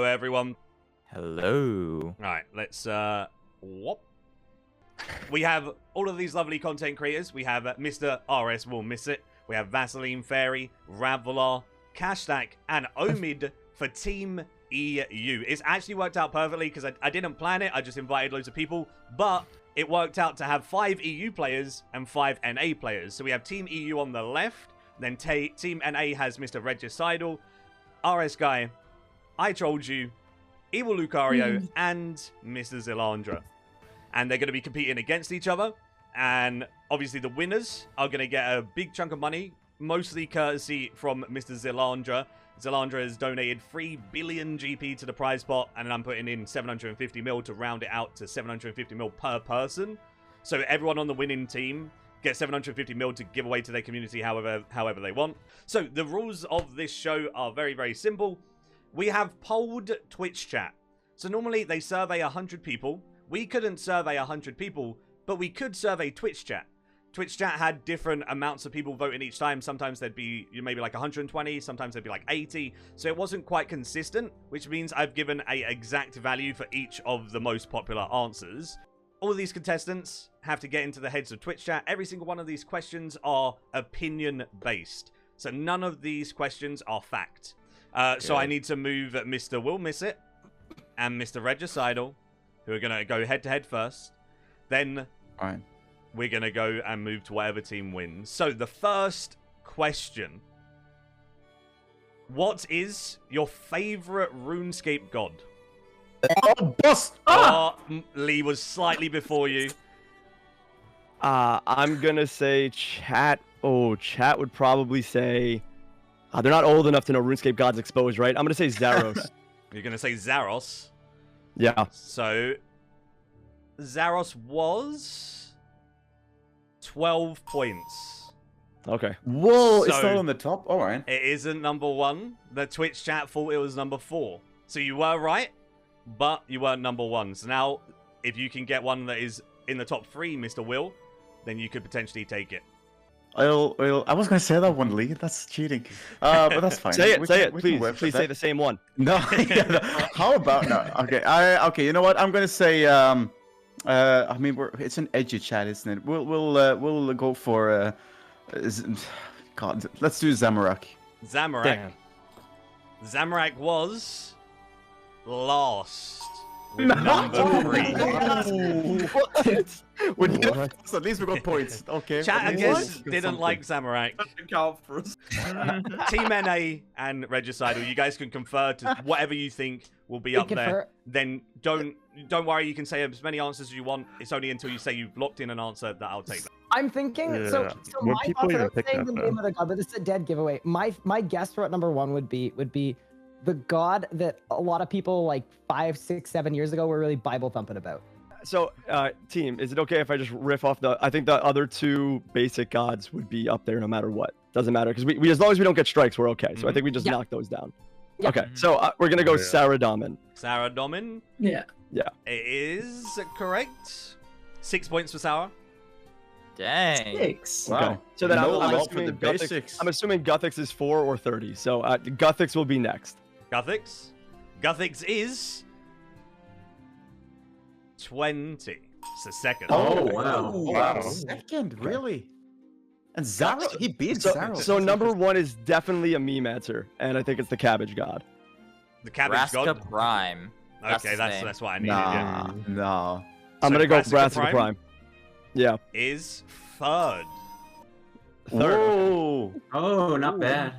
Hello, everyone. Hello. All right, let's We have all of these lovely content creators. We have Mr. RS Will Miss It. We have Vaseline Fairy, Ravlar, Cashstack, and Omid for Team EU. It's actually worked out perfectly because I didn't plan it. I just invited loads of people, but it worked out to have 5 EU players and 5 NA players. So we have Team EU on the left, then Team NA has Mr. Regicidal, RS Guy, I Trolled You, Evil Lucario, and Mr. Zilandra. And they're going to be competing against each other. And obviously the winners are going to get a big chunk of money, mostly courtesy from Mr. Zilandra. Zilandra has donated 3 billion GP to the prize pot, and I'm putting in 750 mil to round it out to 750 mil per person. So everyone on the winning team gets 750 mil to give away to their community however they want. So the rules of this show are very, very simple. We have polled Twitch chat. So normally they survey 100 people. We couldn't survey 100 people, but we could survey Twitch chat. Twitch chat had different amounts of people voting each time. Sometimes there'd be maybe like 120, sometimes there'd be like 80. So it wasn't quite consistent, which means I've given an exact value for each of the most popular answers. All of these contestants have to get into the heads of Twitch chat. Every single one of these questions are opinion-based. So none of these questions are fact. So I need to move Mr. Will Miss It and Mr. Regicidal, who are going to go head-to-head first. Then we're going to go and move to whatever team wins. So the first question. What is your favorite RuneScape God? Oh, boss! Lee was slightly before you. I'm going to say chat. Oh, chat would probably say... they're not old enough to know RuneScape God's exposed, right? I'm going to say Zaros. You're going to say Zaros? Yeah. So, Zaros was 12 points. Okay. Whoa, it's So- not on the top? Alright. It isn't number 1. The Twitch chat thought it was number 4. So you were right, but you weren't number 1. So now, if you can get one that is in the top 3, Mr. Will, then you could potentially take it. I was going to say that one, Lee. That's cheating. But that's fine. Say it, We can please. work Please with say that. the same one. No, how about no? Okay, okay. You know what? I'm gonna say. I mean, it's an edgy chat, isn't it? We'll go for. God, let's do Zamorak. Zamorak. Damn. Zamorak was last with number 3. So at least we got points. Okay. Chat, I at least guess, we got didn't something. like Zamorak. Count for us. Team NA and Regicidal, you guys can confer to whatever you think will be up there. Then don't worry, you can say as many answers as you want. It's only until you say you've locked in an answer that I'll take that. I'm thinking, so Would my people thoughts, even without pick saying that, the name of the god, but this is a dead giveaway. My guess for what number 1 would be the god that a lot of people like 5, 6, 7 years ago were really Bible thumping about. So, team, is it okay if I just riff off I think the other 2 basic gods would be up there no matter what. Doesn't matter, because we as long as we don't get strikes, we're okay. So I think we just knock those down. Yeah. Okay, so we're going to go Saradomin. Saradomin? Yeah. Yeah. It is correct. 6 points for Sarah. Dang. 6. Wow. Okay. So then No I'm love for assuming the Guthix, basics. I'm assuming Guthix is 4 or 30. So Guthix will be next. Guthix? Guthix is 20. It's the second. Oh wow. Wow. Second, really? And Zaros, he beat Zaros. So number 1 is definitely a meme answer, and I think it's the Cabbage God. The Cabbage Brassica God? Prime. That's Okay, his name. that's what I needed. Yeah. No. I'm So gonna go Brassica Brassica Prime. Yeah. Is third. Third. Whoa. Oh, not bad.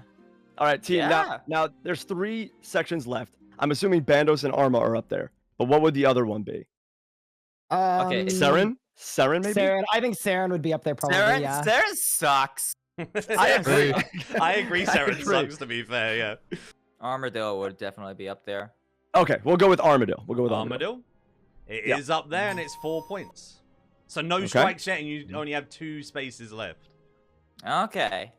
All right, team. Yeah. Now there's 3 sections left. I'm assuming Bandos and Arma are up there, but what would the other one be? Okay, Saren? Saren maybe? Saren, I think Saren would be up there probably. Saren sucks. I agree. I agree, I Sarah agree. sucks, to be fair, yeah. Armadillo would definitely be up there. Okay, we'll go with Armadillo. We'll go with Armadillo. Armadillo? It is up there, and it's 4 points. So no Okay. strikes yet, and you only have 2 spaces left. Okay.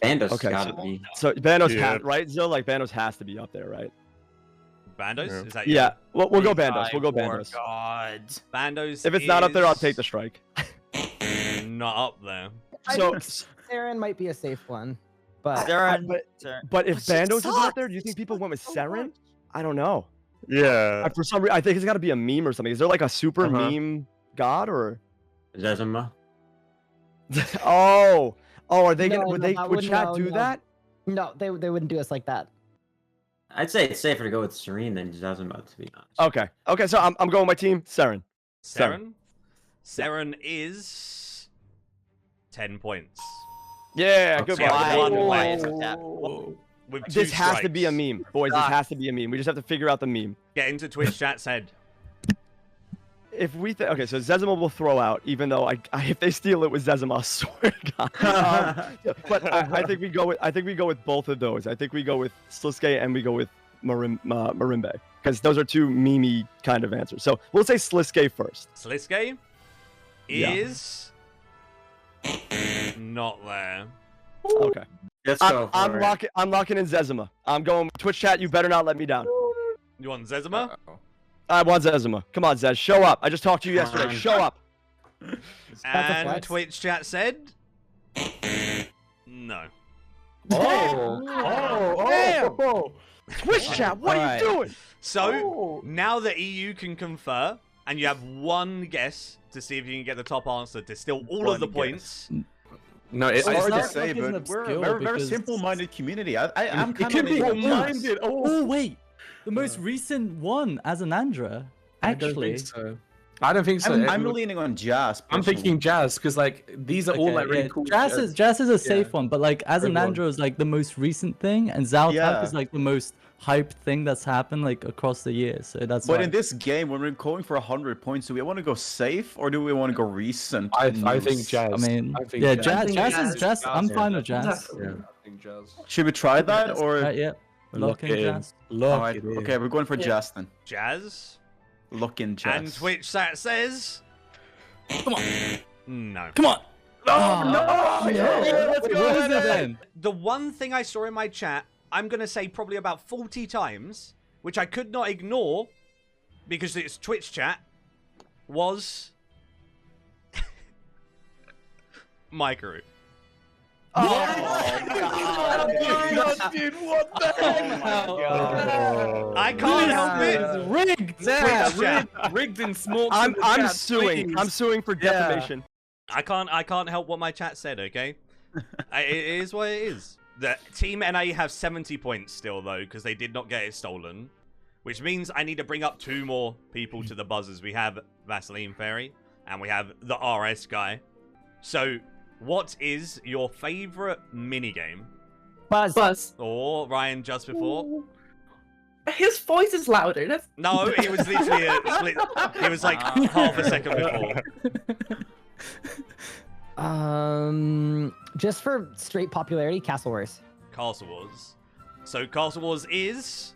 Bandos Okay, gotta be. So Bandos Yeah. has right? Zill, like Bandos has to be up there, right? Bandos? Yeah. Is that you? Yeah. We'll go Three, Bandos. We'll go five, four Bandos. gods. Bandos If it's not up there, I'll is take the strike. Not up there. I So think Saren might be a safe one. But Saren. But if But she Bandos is out there, sucks. do you think She people went with sucks so Saren? much. I don't know. Yeah. For some reason, I think it's got to be a meme or something. Is there like a super Uh-huh. meme god or? Zezima. Oh, are they gonna? No, Would no, they? that Would would- chat no, do no. that? no, they wouldn't do us like that. I'd say it's safer to go with Serene than Zezima, to be honest. Okay. Okay. So I'm going with my team, Saren. Saren? Saren is 10 points. Yeah. Okay. Good Yeah, one. one Why left. is that? With two This has to be a strikes. meme, boys. This has to be a meme. We just have to figure out the meme. Get into Twitch chat said. If we okay, so Zezima will throw out, even though if they steal it with Zezima, I swear to God. But I think we go with both of those. I think we go with Sliske and we go with Marimbe because those are two meme kind of answers. So we'll say Sliske first. Sliske Yeah. is not there. Okay. Let's go. I'm for it. locking in Zezima. I'm going Twitch chat. You better not let me down. You want Zezima? Uh-oh. I want Zezima. Come on, Zez, show up. I just talked to you Come yesterday. on. Show up. That's a And flex. Twitch chat said. No. Damn. Twitch chat. What are you doing? So now the EU can confer, and you have one guess to see if you can get the top answer to steal all of the One points. No, it's It's hard not to say, like it's an but we're a obscure very, very because- simple-minded community. I'm It kind could of be minded. Oh wait, the most recent one as an Andra. I don't Actually, think so. I don't think so. I'm leaning on Jazz. I'm personally. thinking Jazz because like these are all like really yeah, cool. Jazz is a safe one, but like as an Good one. Andra is like the most recent thing, and Zaltap Yeah. is like the most hyped thing that's happened like across the years. So that's But why. in this game, when we're going for 100 points, do we want to go safe or do we want to go recent? I think news? Jazz. I mean, I think yeah, Jazz. Jazz. I'm fine with Jazz. Yeah. Should we try that or? Yeah, Lock locking it in. Jazz. Alright, okay, we're going for Jazz then. Jazz. Lock in Jazz. And Twitch chat says. Come on, No. come on. no! Let's go. What is it then? The one thing I saw in my chat, I'm going to say probably about 40 times, which I could not ignore because it's Twitch chat, was Maikeru. Dude, what the heck? I can't help it. Rigged. Twitch chat. Rigged in small. I'm suing. I'm suing for defamation. I can't help what my chat said, okay? It is what it is. The Team NA have 70 points still, though, because they did not get it stolen. Which means I need to bring up 2 more people to the buzzers. We have Vaseline Fairy, and we have the RS guy. So, what is your favorite minigame? Buzz. Or, Ryan, just before? His voice is louder. That's No, it was literally a split. It was like half a second before. Just for straight popularity, Castle Wars. Castle Wars. So, Castle Wars is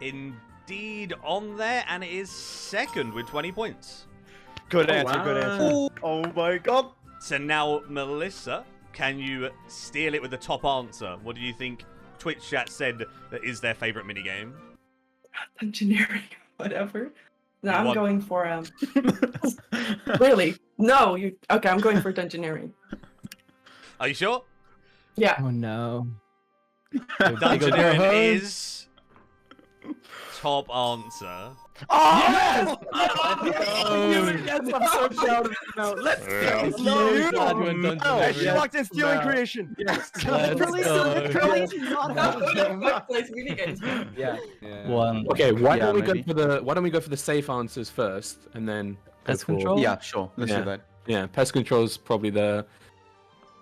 indeed on there, and it is second with 20 points. Good answer. Good answer. Oh my god. So now, Melissa, can you steal it with the top answer? What do you think Twitch chat said that is their favorite minigame? engineering, whatever. No, You I'm want- going for Really? No, you okay, I'm going for engineering. Are you sure? Yeah. Oh no. Dungeoneering is top answer. Yes! Yes, I'm so proud of you now. Let's You glad you went Dungeoneering. She locked in stealing creation. Yes. Let's go. Plays minigames. Yeah. One. Okay, why Yeah, don't we maybe. go for the safe answers first, and then go Pest for- control? Yeah, sure. Let's Yeah. do that. Yeah, pest control is probably the.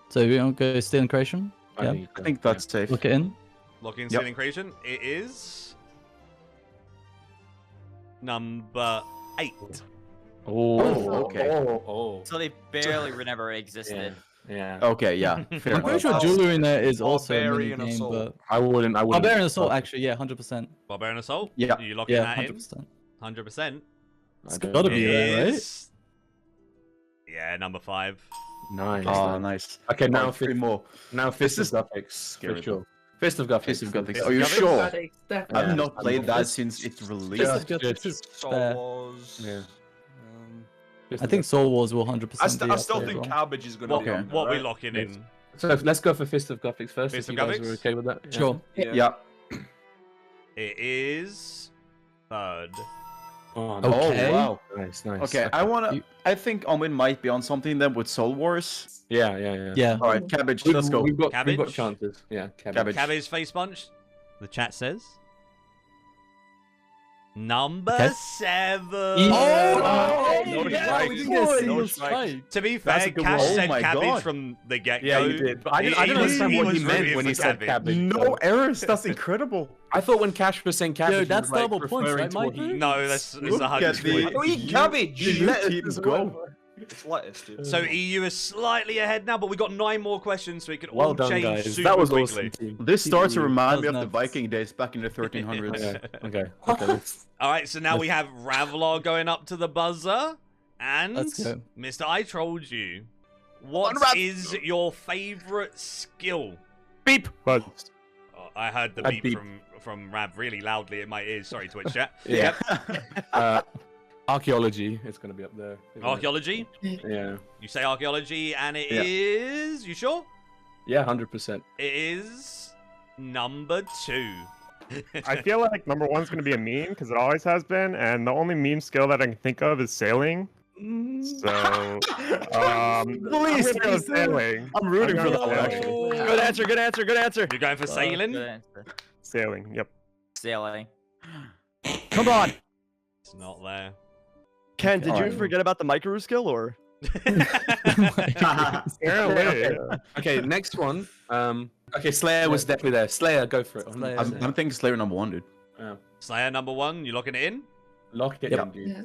So we don't go stealing creation. Yeah. I think that's safe. Look it in. Lock in Yep. stealing creation. It is number 8. Oh, okay. Oh. So they barely never existed. Yeah. Okay, yeah. Fair I'm pretty enough. sure Jewelry in there is also a Barbarian mini game, Assault. but I wouldn't. Barbarian Assault actually, yeah, 100%. Barbarian Assault. Yeah. Are you locking Yeah, that in? 100%. 100%. It's gotta be there, right? Is- Yeah, number 5. Nice. Oh, nice. Okay, now Now 3 more. Now Fist is of Gothics. scary For sure. Fist of Gothics. Fist of Gothics. Yeah. Are you sure? I've Definitely. not played that since it's Fist released. of Gothics is Soul fair. Wars. Yeah. Um, Fist I of think Soul Wars will 100% I be still up there think as well. Cabbage is going to What, be on there, what we right? locking Yes. in? So let's go for Fist of Gothics first. Fist if of you guys Gothics? are okay with that. Sure. Yeah. It is third. Oh, Okay. Oh wow. Nice, nice. Okay, I think Omin might be on something then with Soul Wars. Yeah. Yeah. All right, Cabbage, let's go. We've got Cabbage? chances. Yeah, Cabbage. Cabbage face punch. The chat says. Number Okay. 7. Oh, no yeah, strikes. we didn't get a single No strike. strikes. To be That's fair, a good Cash one. Oh said my cabbage God. from the get-go. Yeah, you did. But I didn't understand what he meant when he said cabbage. No errors. That's incredible. I thought when Cash was saying cabbage, Yo, he that's was, like, double points, referring right, to what Maikeru? he- No, that's Look a at 100 the- point. Oh, eat cabbage. You let him go. It's lettuce, dude. So EU is slightly ahead now, but we got 9 more questions, so we can Well all done, change guys. super That was quickly. awesome, team. This starts to remind me That of was the nuts. Viking days back in the 1300s. Okay. All right, so now we have Ravlar going up to the buzzer, and Let's go. Mr. I Trolled You. What is your favorite skill? Beep. Oh, I heard the A beep, beep. from Rav really loudly in my ears. Sorry, Twitch chat. Yeah. Archaeology. It's gonna be up there. isn't it? Archaeology. Yeah. You say archaeology, and it Yeah. is. You sure? Yeah, 100%. It is number 2. I feel like number one's going to be a meme because it always has been, and the only meme skill that I can think of is sailing. So, I'm Please, gonna go sailing. I'm rooting for that one, Sailing. actually. Good answer. Good answer. Good answer. You're going for sailing? Good answer. Sailing. Yep. Sailing. Come on. It's not there. Ken, did you Alright. forget about the Maikeru skill or? Apparently. Okay, next one. Okay, Slayer was definitely there. Slayer, go for it. Slayer. I'm thinking Slayer number 1, dude. Slayer number 1, you locking it in? Lock it Yep. in, dude. Yeah.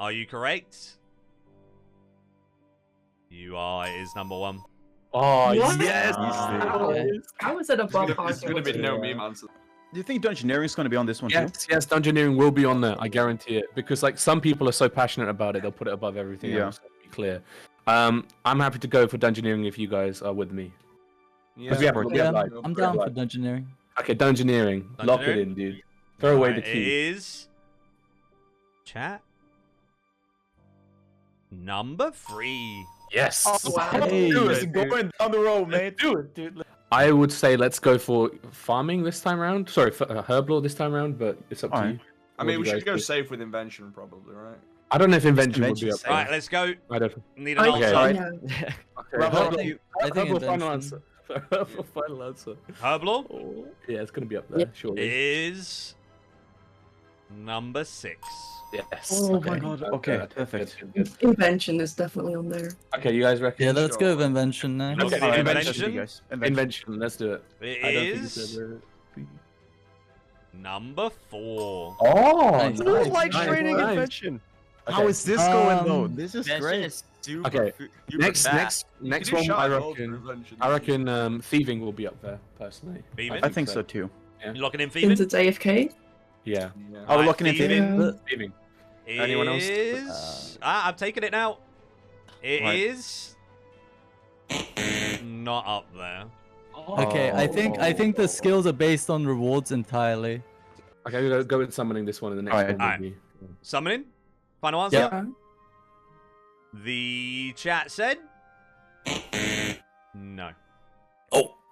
Are you correct? You are. It is number 1. Oh, What? yes. How is it above There's gonna be no meme answer. Do you think Dungeoneering is going to be on this one too? Yes, Dungeoneering will be on there. I guarantee it. Because like some people are so passionate about it, they'll put it above everything Yeah. else. To be clear. I'm happy to go for Dungeoneering if you guys are with me. Yeah. we have- Yeah, like, I'm down for Dungeoneering. Okay, Dungeoneering. Lock it in, dude. Throw away the It key. is. Chat. Number 3. Yes. Wow. Hey. Dude, it's going down the road, mate. Do it, dude. I would say let's go for farming this time round. Sorry, for herblore this time round, but it's up to Alright. you. I mean, What we do you should go guys do? safe with invention, probably, right? I don't know if invention would be Invention up safe. there. Right, let's go. I don't. Need an Oh, answer. Alright. yeah. Okay. Well, Herbal- I think herbal final invention. answer. Herbal final answer. Herblore? Oh, yeah, it's gonna be up there, Yep. It surely. is number 6. Yes. Oh okay. my God, Good, okay, good, perfect. good, good. Invention is definitely on there. Okay, you guys reckon? Yeah, let's go with invention now. Okay, Alright, invention. you guys. Invention. Let's do it. It I don't think is it's ever- number 4. Oh, Nice. Who likes nice, training nice. invention? How is this going though? Um, This is Invention great. is super Okay, super Next fast. one. You do I shout gold for reckon. invention. I reckon thieving will be up there personally. Thieving? I think so too. You locking in Since Thieving? it's AFK. Yeah. Yeah. Oh, we're Right, looking into Thieving it. Thieving. Anyone else? is... I've taken it now. It Right. is not up there. Okay, I think the skills are based on rewards entirely. Okay, we'll go with summoning this one, and the next Alright. one will be. Summoning? Final answer? Yep. The chat said... No.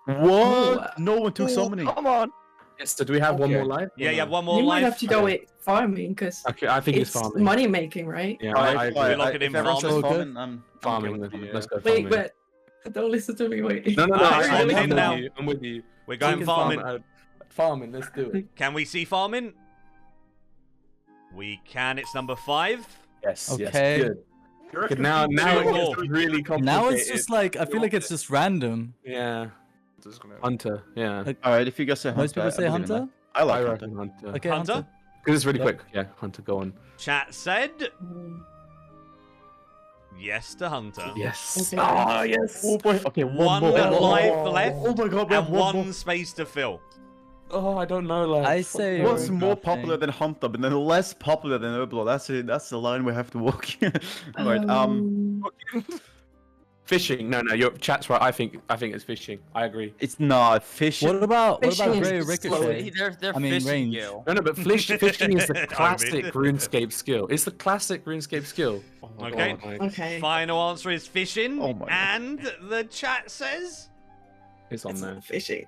What? No one took summoning. Come on. Yes. So do we have one Okay. more live? Yeah, Or you have no? one more You might life. have to go with farming because Okay, I think it's it's farming. money making, right? Yeah, Alright, I We agree. lock it in if everyone says farming. farming, I'm Farming. okay with it. Let's go Wait, farming. but don't listen to me. Wait. No, Alright, I'm farming with now. you. I'm with you. We're going Fucking farming. Farming, let's do it. Can we see farming? We can. It's number 5. Yes. Okay. Yes, good. Good, now Two it more. gets really complicated. Now it's just like I feel like it's just random. Yeah. Just gonna- Hunter. Yeah. Like, Alright, if you guys say Hunter, most people say I believe in hunter. that. I like I Hunter. reckon Hunter. Okay, Hunter? hunter. Because it's really Yep. quick. Yeah, Hunter, go on. Chat said Mm, yes to Hunter. Yes. Okay. Oh, yes. Oh boy. Okay, One more. life left Oh my god, we have and one one more. space to fill. Oh, I don't know, like. I say What's more nothing. popular than Hunter, but then less popular than Herbal? That's it. That's the line we have to walk. Alright, Fishing. No, your chat's right. I think it's fishing. I agree. it's not fishing. What about Fishing Grey is Ricochet? slowly. They're I mean, fishing range. you. No, but fishing is the I classic mean- RuneScape skill. It's the classic RuneScape skill. Oh my Okay. God, like- Okay. Final answer is fishing. Oh my God. And the chat says It's on there. Fishy.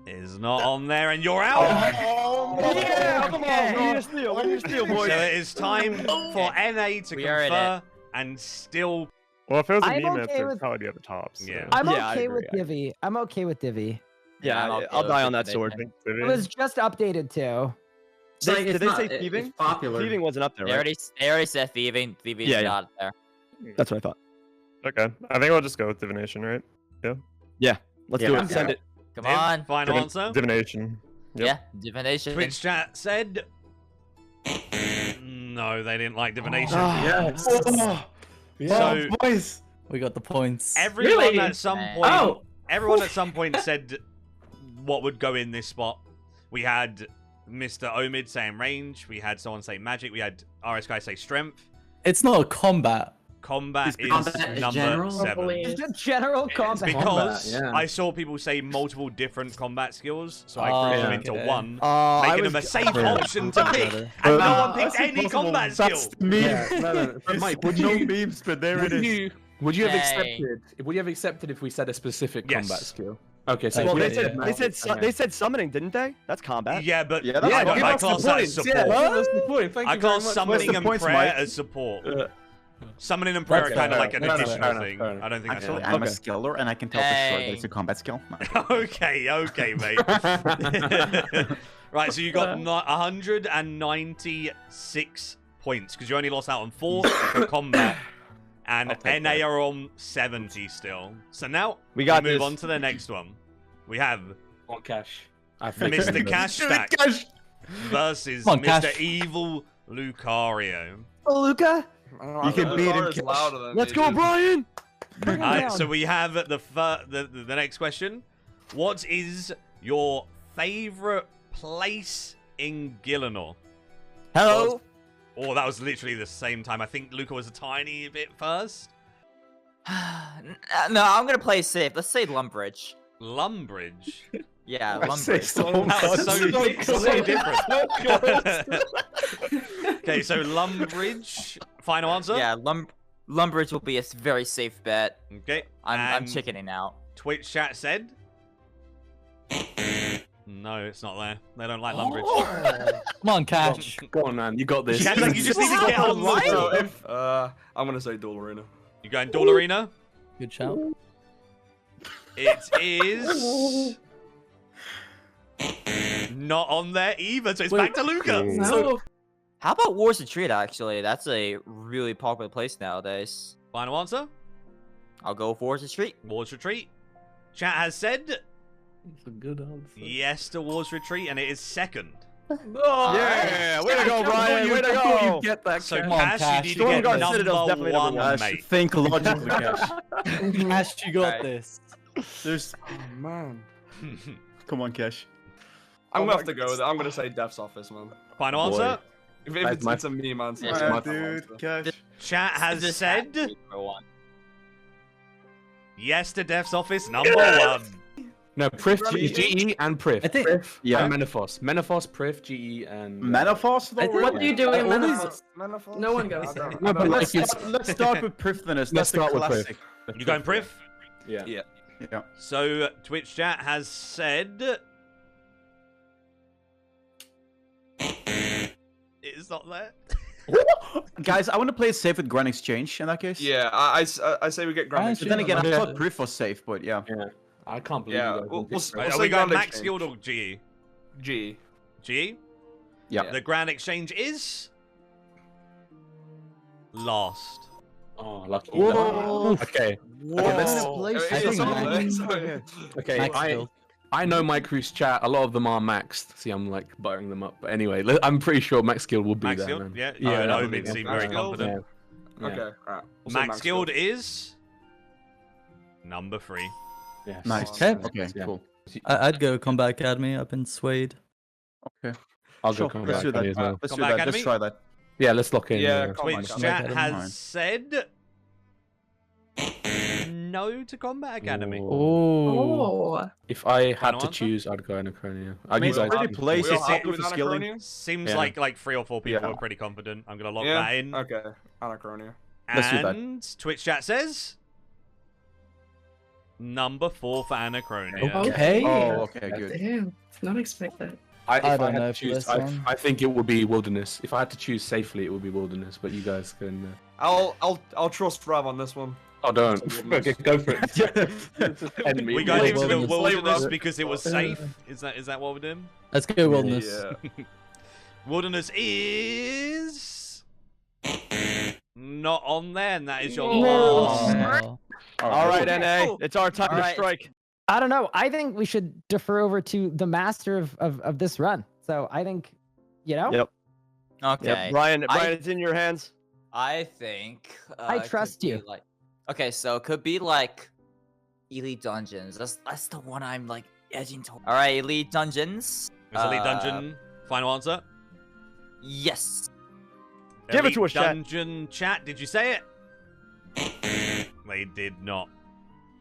Is not on there, and you're out. Yeah, come on. We need a steal. We need a steal, So boys. it is time for NA to We are in confer and still. Well, if it was a I'm meme, okay it would with- probably be at the top. So. Yeah. I'm Yeah, I okay agree, with Divvy. I'm okay with Divvy. Yeah, I'm okay I'll with die on it that today. sword. It was just updated too. It's like, Did it's they not, say it's thieving? popular. Thieving wasn't up there, They right? already said thieving. Thieving's Yeah, yeah. not there. That's what I thought. Okay, I think we'll just go with divination, right? Let's Yeah, do I'm it. Send down. it. Come Div, on. Final answer. Divination. Yep. Yeah, divination. Twitch chat said. No, they didn't like divination. Yes. So boys. We got the points. everyone Really? at some Man. point, Oh. everyone at some point said what would go in this spot. We had Mr. Omid saying range. We had someone say magic. We had RS guy say strength. It's not a combat. Combat is combat is number general? 7. Probably. Just a general It's combat. because yeah. I saw people say multiple different combat skills, so I Oh, grouped them yeah. into Okay. one, I making them a was- safe Yeah. option to pick. Better. And no But- one picked any combat That's skill. the meme. Yeah, no. But Mike, would no you memes, but there it is. would you have Dang. accepted? Would you have accepted if we said a specific Yes. combat skill? Okay, so Well, Yeah, they said yeah. they said summoning, didn't they? That's combat. Yeah, but Yeah, that's I, fine. I Give class that as support. Yeah, that's the point. Thank I you very class much. summoning the and points, prayer Mike? as support. Uh, Summoning and prayer are Okay, kind of fair like an enough, fair additional enough, thing. fair enough. I don't think Actually, that's I'm a Okay. skiller, and I can tell for sure that Dang. it's a combat skill. okay, mate. Right, so you got 196 points because you only lost out on 4 for combat, and I'll take NA that. are on 70 still. So now We got move this. on to the next one. We have on cash. I Mr. Cash Stack versus Come on, Mr. Cash. Evil Lucario. Oh, Luca. You can beat him, Is Cash. louder than Let's me, go, dude. Brian. Bring him Alright, down. so we have the next question. What is your favorite place in Gielinor? Hello. Oh, that was literally the same time. I think Luca was a tiny bit first. No, I'm gonna play safe. Let's say Lumbridge. Lumbridge. Yeah, I say Lumbridge. so. That's so different. Okay, so Lumbridge. Final answer? Yeah, Lumbridge will be a very safe bet. Okay. I'm and chickening out. Twitch chat said. No, it's not there. They don't like Lumbridge. Come on, Cash. Go on, man. You got this. Chat's like, you just need to get on What? the So if I'm gonna say Duel Arena. You going Duel Arena? Good shout. It is not on there either, so it's back to Luca. No. How about Wars Retreat? Actually, that's a really popular place nowadays. Final answer? I'll go with Wars Retreat. Wars Retreat. Chat has said It's a good answer. yes to Wars Retreat, and it is second. Yeah, way to go, I Brian. Way to thought go. you'd get that. So Come on, Cash, Cash. you need to get Stormguard Citadel's number definitely number one, one. mate. Think logically, Cash. Cash, you got Alright. this. There's. Oh man. Come on, Cash. I'm gonna have to go with it. I'm gonna say Death's Office, man. Final Boy. answer? If That's it's, my- it's a meme answer. Yeah, it's my my dude, answer. Cash. Chat has This said has to be number one. yes to Death's Office, number 1. No, Prif, GE, and Prif. I think- Prif Yeah. and Menaphos. Menaphos, Prif, GE, and... Metaphors, though? What do you do in all these- Manifold? No one goes there. No, but like it's... Let's start with Prifness. Let's That's the start with Prif. classic. You going Priv? Yeah. Yeah. Yeah. So Twitch chat has said it's not there. Guys, I want to play it safe with Grand Exchange in that case. Yeah, I say we get Grand Actually, But then again, I Yeah. thought Prif was safe, but yeah. Yeah. I can't believe Yeah, you guys we'll- didn't we'll- pick Right, we'll are say we going Grand Max Exchange. Guild or GE? G. GE? Yeah. The Grand Exchange is last. Oh, lucky. Whoa. Okay. Whoa. Okay, let's... I think Max. Okay, Max I Guild. know Maikeru's chat. A lot of them are maxed. See, I'm like buttering them up. But anyway, I'm pretty sure Max Guild will be Max there. Guild? Man. Yeah, Yeah, no, that'll Omid be seemed Max very Guild? confident. Yeah. Okay, alright. We'll say Max Guild is number 3. Yeah. Nice. Okay. Okay, Yeah. cool. I'd go Combat Academy up in Swade. Okay. I'll Sure, go let's do that. as well. Let's do Combat that. Let's Academy? try that. Yeah, let's lock in. Yeah, Twitch Combat chat Academy. has said no to Combat Academy. Oh. Oh. If I had Final to answer? choose, I'd go Anachronia. I mean, it's guys pretty can- place. We all It's happy with with the skilling. Anachronia? Seems Yeah. like 3 or 4 people Yeah. are pretty confident. I'm gonna lock Yeah. that in. Okay. Anachronia. Let's do that. And Twitch chat says Number 4 for Anachronia. Okay. Oh, okay, good. Damn, did not expect that. I If I don't had know to for choose, this one. I think it would be Wilderness. If I had to choose safely, it would be Wilderness. But you guys can. I'll trust Rav on this one. Oh, don't. Okay, go for it. End me. We going into the Wilderness. wilderness because it was safe. Is that what we're doing? Let's go Wilderness. Yeah. Wilderness is not on there, and that is your No. loss. Oh. All right, NA, it's our time to Alright. strike. I don't know. I think we should defer over to the master of this run. So I think, you know, Yep. Okay. Yep. Brian, I- it's in your hands. I think. I it could trust be you. Like, okay, so it could be like Elite Dungeons. That's the one I'm like edging toward. All right, Elite Dungeons. Is Elite Dungeon final answer? Yes. Give it Elite to us, chat. Dungeon chat. Did you say it? They did not.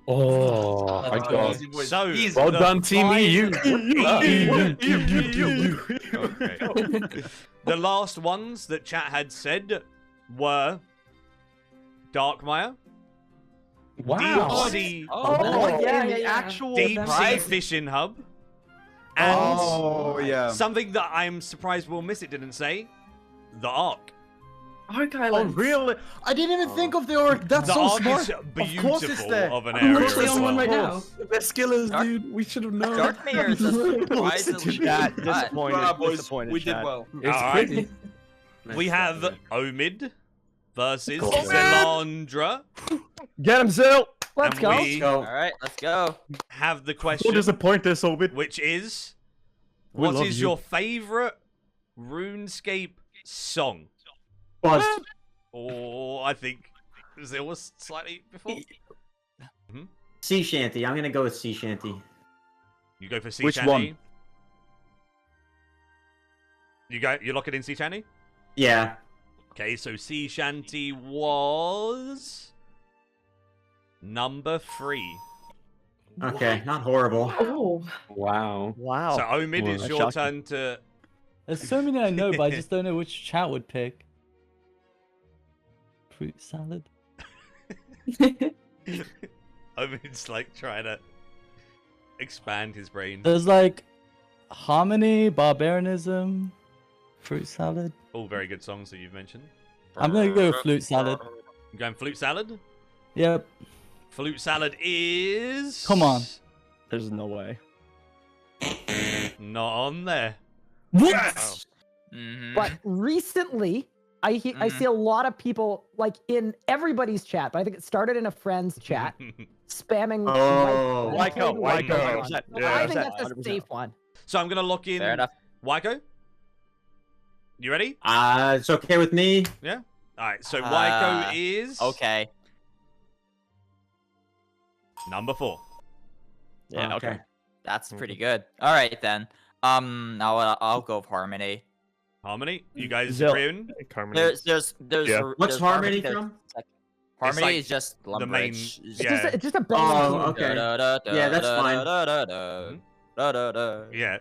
Oh my god. So Well the done, Team EU. Okay. The last ones that chat had said were Darkmire, Wow. Deep Sea, in the yeah. actual Deep Sea Right. Fishing Hub, and Oh, yeah. something that I'm surprised Will Miss It didn't say, the Ark. Ark Oh, Island. really? I didn't even think of the Ark. That's The so Ark smart. is Of course it's beautiful there. of an I'm area literally as on one well. right now. The best skillers, Dark- dude. We should have known. Darkmere is a surprisingly Chat, good. disappointed. Bravo, boys. Disappointed, We did chat. well. It's Alright. pretty. We have Omid versus Cool. Zilandra. Get him, Zil. let's And go. we All right, let's go. have the Don't question, disappoint us, Obit. which is, We what love is you. your favorite RuneScape song? Buzz. Or I think Zil was slightly before. Sea shanty. I'm gonna go with sea shanty. You go for Sea Which Shanty. one? You lock it in Sea Shanty? Yeah. Okay, so Sea Shanty was number 3. Okay. Not horrible. Oh, Wow. Wow. So Omid, Well, it's that your shocked me. turn to. There's so many I know, but I just don't know which chat would pick. Fruit salad. Omid's like trying to expand his brain. There's like harmony, barbarianism, fruit salad. All very good songs that you've mentioned. I'm gonna go with flute salad. You going flute salad? Yep. Flute salad is. Come on. There's no way. Not on there. What? Mhm. But recently, I see a lot of people like in everybody's chat, but I think it started in a friend's chat, spamming. Oh. Waiko, Waiko. Waiko. So Yeah. I think that's a 100%. safe one. So I'm gonna lock in. Fair enough. Waiko. You ready? It's okay with me. All right. So Waiko is Okay. number 4. Yeah. Okay. That's pretty good. All right then. Now I'll go with harmony. Harmony. You guys Zil. agreeing? Carmen. There's Yeah. What's there's harmony there's from? Harmony like is just the main. Lumbridge. Yeah. It's just a bang. Oh, okay. Yeah, that's fine. Yeah. Da da da. Yeah.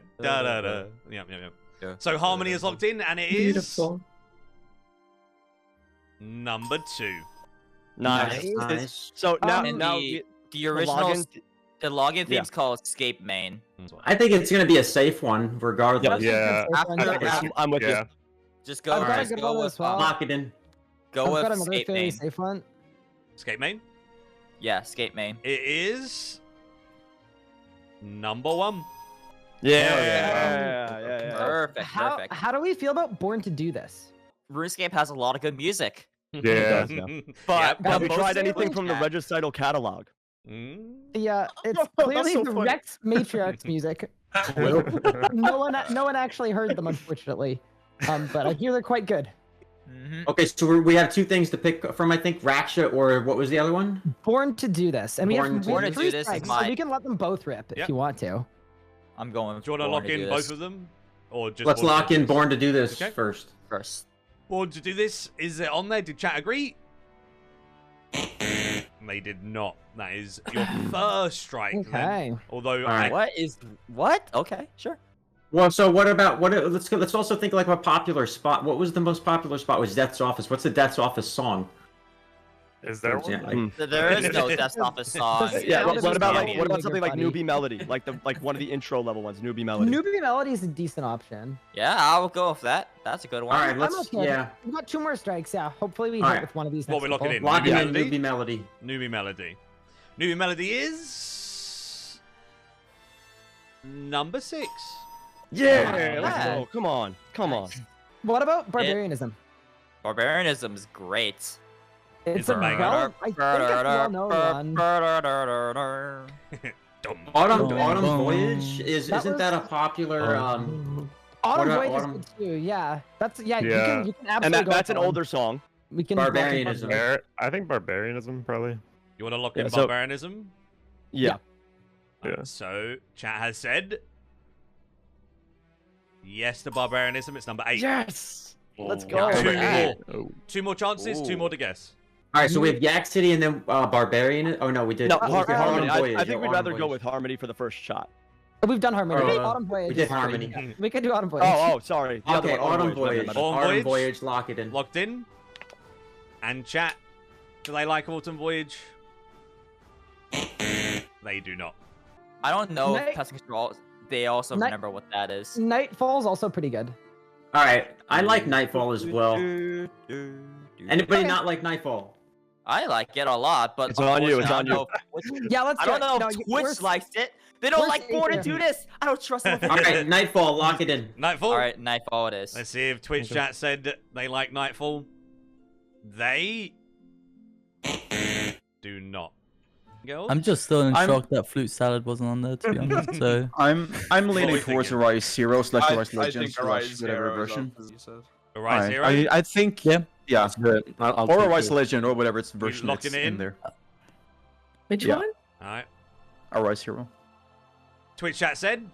Yeah. So Harmony is locked in, and it is beautiful. number 2. Nice. Nice. So now, And now the original login- the login Yeah. theme's called Escape Main. I think it's gonna be a safe one, regardless. Yeah. I'm with Yeah. Just go. I've got a just good go one with as well. Lock it in. go I've with got another Escape fairly Main. safe one. Escape Main. Yeah, Escape Main. It is number 1. Yeah. Perfect. How Perfect. how do we feel about Born to Do This? RuneScape has a lot of good music. Yeah. But Yep. have you most tried of it anything was from the chat. Regicidal catalog? The it's That's clearly so the funny. Rex Matriarch's music. no one actually heard them, unfortunately. But I hear they're quite good. Okay, so we have 2 things to pick from. I think Raksha or what was the other one? Born to Do This, and Born we to have Do 3 This is strikes, so my- we can let them both rip Yep. if you want to. I'm going. Do you want to lock in both of them, or just? Let's Born to lock Do in This? Born to Do This Okay. first. first? Born to Do This. Is it on there? Did chat agree? They did not. That is your first strike. Then. Okay. Although Alright. What? Okay, sure. Well, so what about let's also think like a popular spot. What was the most popular spot? Was Death's Office? What's the Death's Office song? Is there one? Yeah, There is no Death Office song. Yeah. Sound What about is what about really something like funny. Newbie Melody, like one of the intro level ones, Newbie Melody. Newbie Melody is a decent option. Yeah, I'll go with that. That's a good one. All right, I'm let's. okay. Yeah. We've got 2 more strikes. Yeah. Hopefully we hit Alright. with one of these. What next we locking couple. in? Lock Newbie in Melody? Newbie Melody. Newbie Melody. Newbie Melody is number 6. Yeah, let's Yeah. go. Come on. What about Barbarianism? Barbarianism is great. It's a a banger. well, I think it's a well-known one. Autumn Voyage isn't that a was- popular Autumn What about Voyage is Autumn? good too. Yeah, that's Yeah. You can And absolutely go that's with an that older song. one. We can Barbarianism. I think barbarianism probably. You want to lock Yeah, in so- barbarianism? Yeah. Yeah. So, chat has said yes to barbarianism. It's number 8. Yes. Let's Oh. go. Two man. more. 2 more chances, 2 more to guess. All right, so we have Yak City and then Barbarian. Oh no, we did. No, what was it? Harmony. Autumn Voyage, I think or we'd Autumn rather go Voyage. with Harmony for the first shot. We've done Harmony. Uh, Autumn Voyage. we did is great. Harmony. Yeah, we can do Autumn Voyage. Oh, sorry. The other Okay, one, Autumn Voyage. Autumn Autumn Voyage? Voyage, lock it in. Locked in. And chat, do they like Autumn Voyage? They do not. I don't know Night- if Pest Control, they also Night- remember what that is. Nightfall's also pretty good. All right, I like Nightfall as well. Anybody Okay. not like Nightfall? I like it a lot, but It's on you, it's unfortunately, on you. I don't know if- Yeah, let's. I don't do it. know No, if you- Twitch we're- likes it. They don't we're like safe more to here. do this. I don't trust them. All right, Nightfall, lock it in. Nightfall? All right, Nightfall it is. Let's see if Twitch chat said they like Nightfall. They do not. Girls? I'm just still in I'm- shock that Flute Salad wasn't on there, to be honest. So I'm leaning we towards thinking? Arise Zero / I Arise think Legends / Arise whatever Zero is version. up, as you said. Arise Hero? I think Yeah. yeah, I'll or take Arise it. Legend or whatever its version locking is it in? there. Which Yeah. one? Alright. Arise Hero. Twitch chat said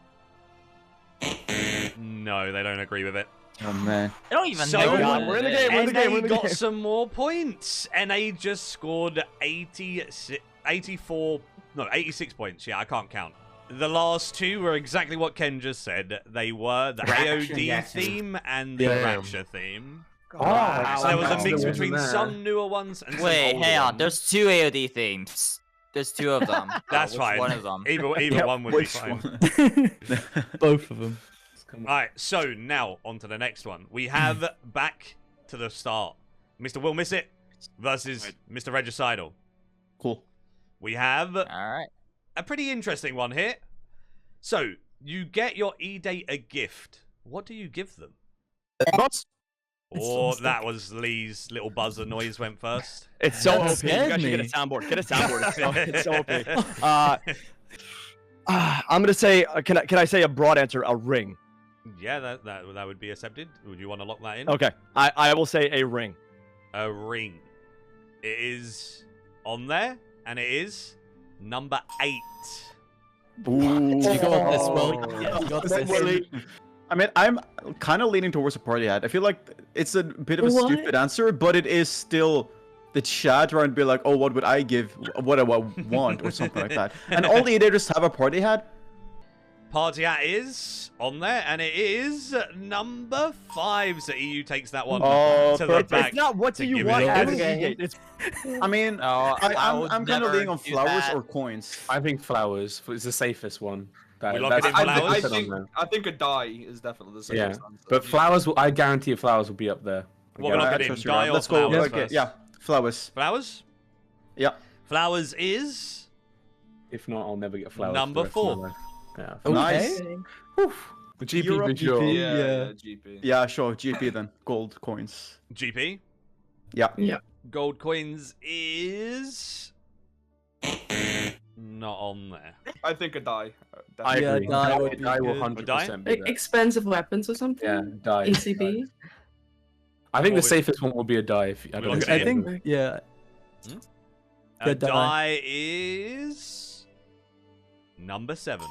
no, they don't agree with it. Oh man. I don't even So, know. God, we're in the game, we're in the NA game, we're in the got game. some more points. NA just scored 86 points. Yeah, I can't count. The last 2 were exactly what Ken just said. They were the Raksha, AOD yeah. theme and the Damn. Raksha theme. Oh, So there was a wow. mix There between wasn't there. some newer ones and some Wait, older hang on. ones. There's 2 AOD themes. There's 2 of them. That's Which fine. One of them. Either Yeah, one would be which fine. one? both of them. Alright, so now on to the next one. We have back to the start. Mr. Will Miss It versus Mr. Regicidal. Cool. We have All right. a pretty interesting one here. So, you get your E-Date a gift. What do you give them? Or that was Lee's little buzzer noise went first. It's so That OP. You scared guys should get a me. soundboard. Get a soundboard. It's so OP. I'm gonna say. Can I say a broad answer? A ring. Yeah, that would be accepted. Would you want to lock that in? Okay. I will say a ring. A ring. It is on there, and it is number 8. Ooh. You got this, Will. Yeah. You got But this. Willie, I mean, I'm kind of leaning towards a party hat. I feel like it's a bit of a What? stupid answer, but it is still the chat trying to be like, oh, what would I give? What do I want? Or something like that. And all the editors have a party hat. Party hat is on there, and it is number 5. So EU takes that one Oh, to the perfect. back. It's not what do to you give want it as up. an E-Gate. It's I mean, No, I would I'm kind of never leaning on do flowers that. or coins. I think flowers is the safest one. We lock it in I, flowers? I put on think there. I think a die is definitely the same. Yeah, but flowers, I guarantee you flowers will be up there. What we're Yeah, I looking in, trust you, die Rob. or Let's go. flowers Okay, first? yeah, flowers. Flowers? Yeah. Flowers is If not, I'll never get flowers. Number for the rest of 4. my life. Yeah. Nice. The GP Europe, for sure. Yeah, GP. Yeah, sure. GP then. Gold coins. GP. Yeah. Gold coins is not on there. I think a die. I Yeah, agree. die would be Die will good. 100% be Like there. expensive weapons or something? Yeah, die. ECB? I think What the we- safest one will be a die. If, I We don't look know. at I think, yeah. A Good die. die is number 7.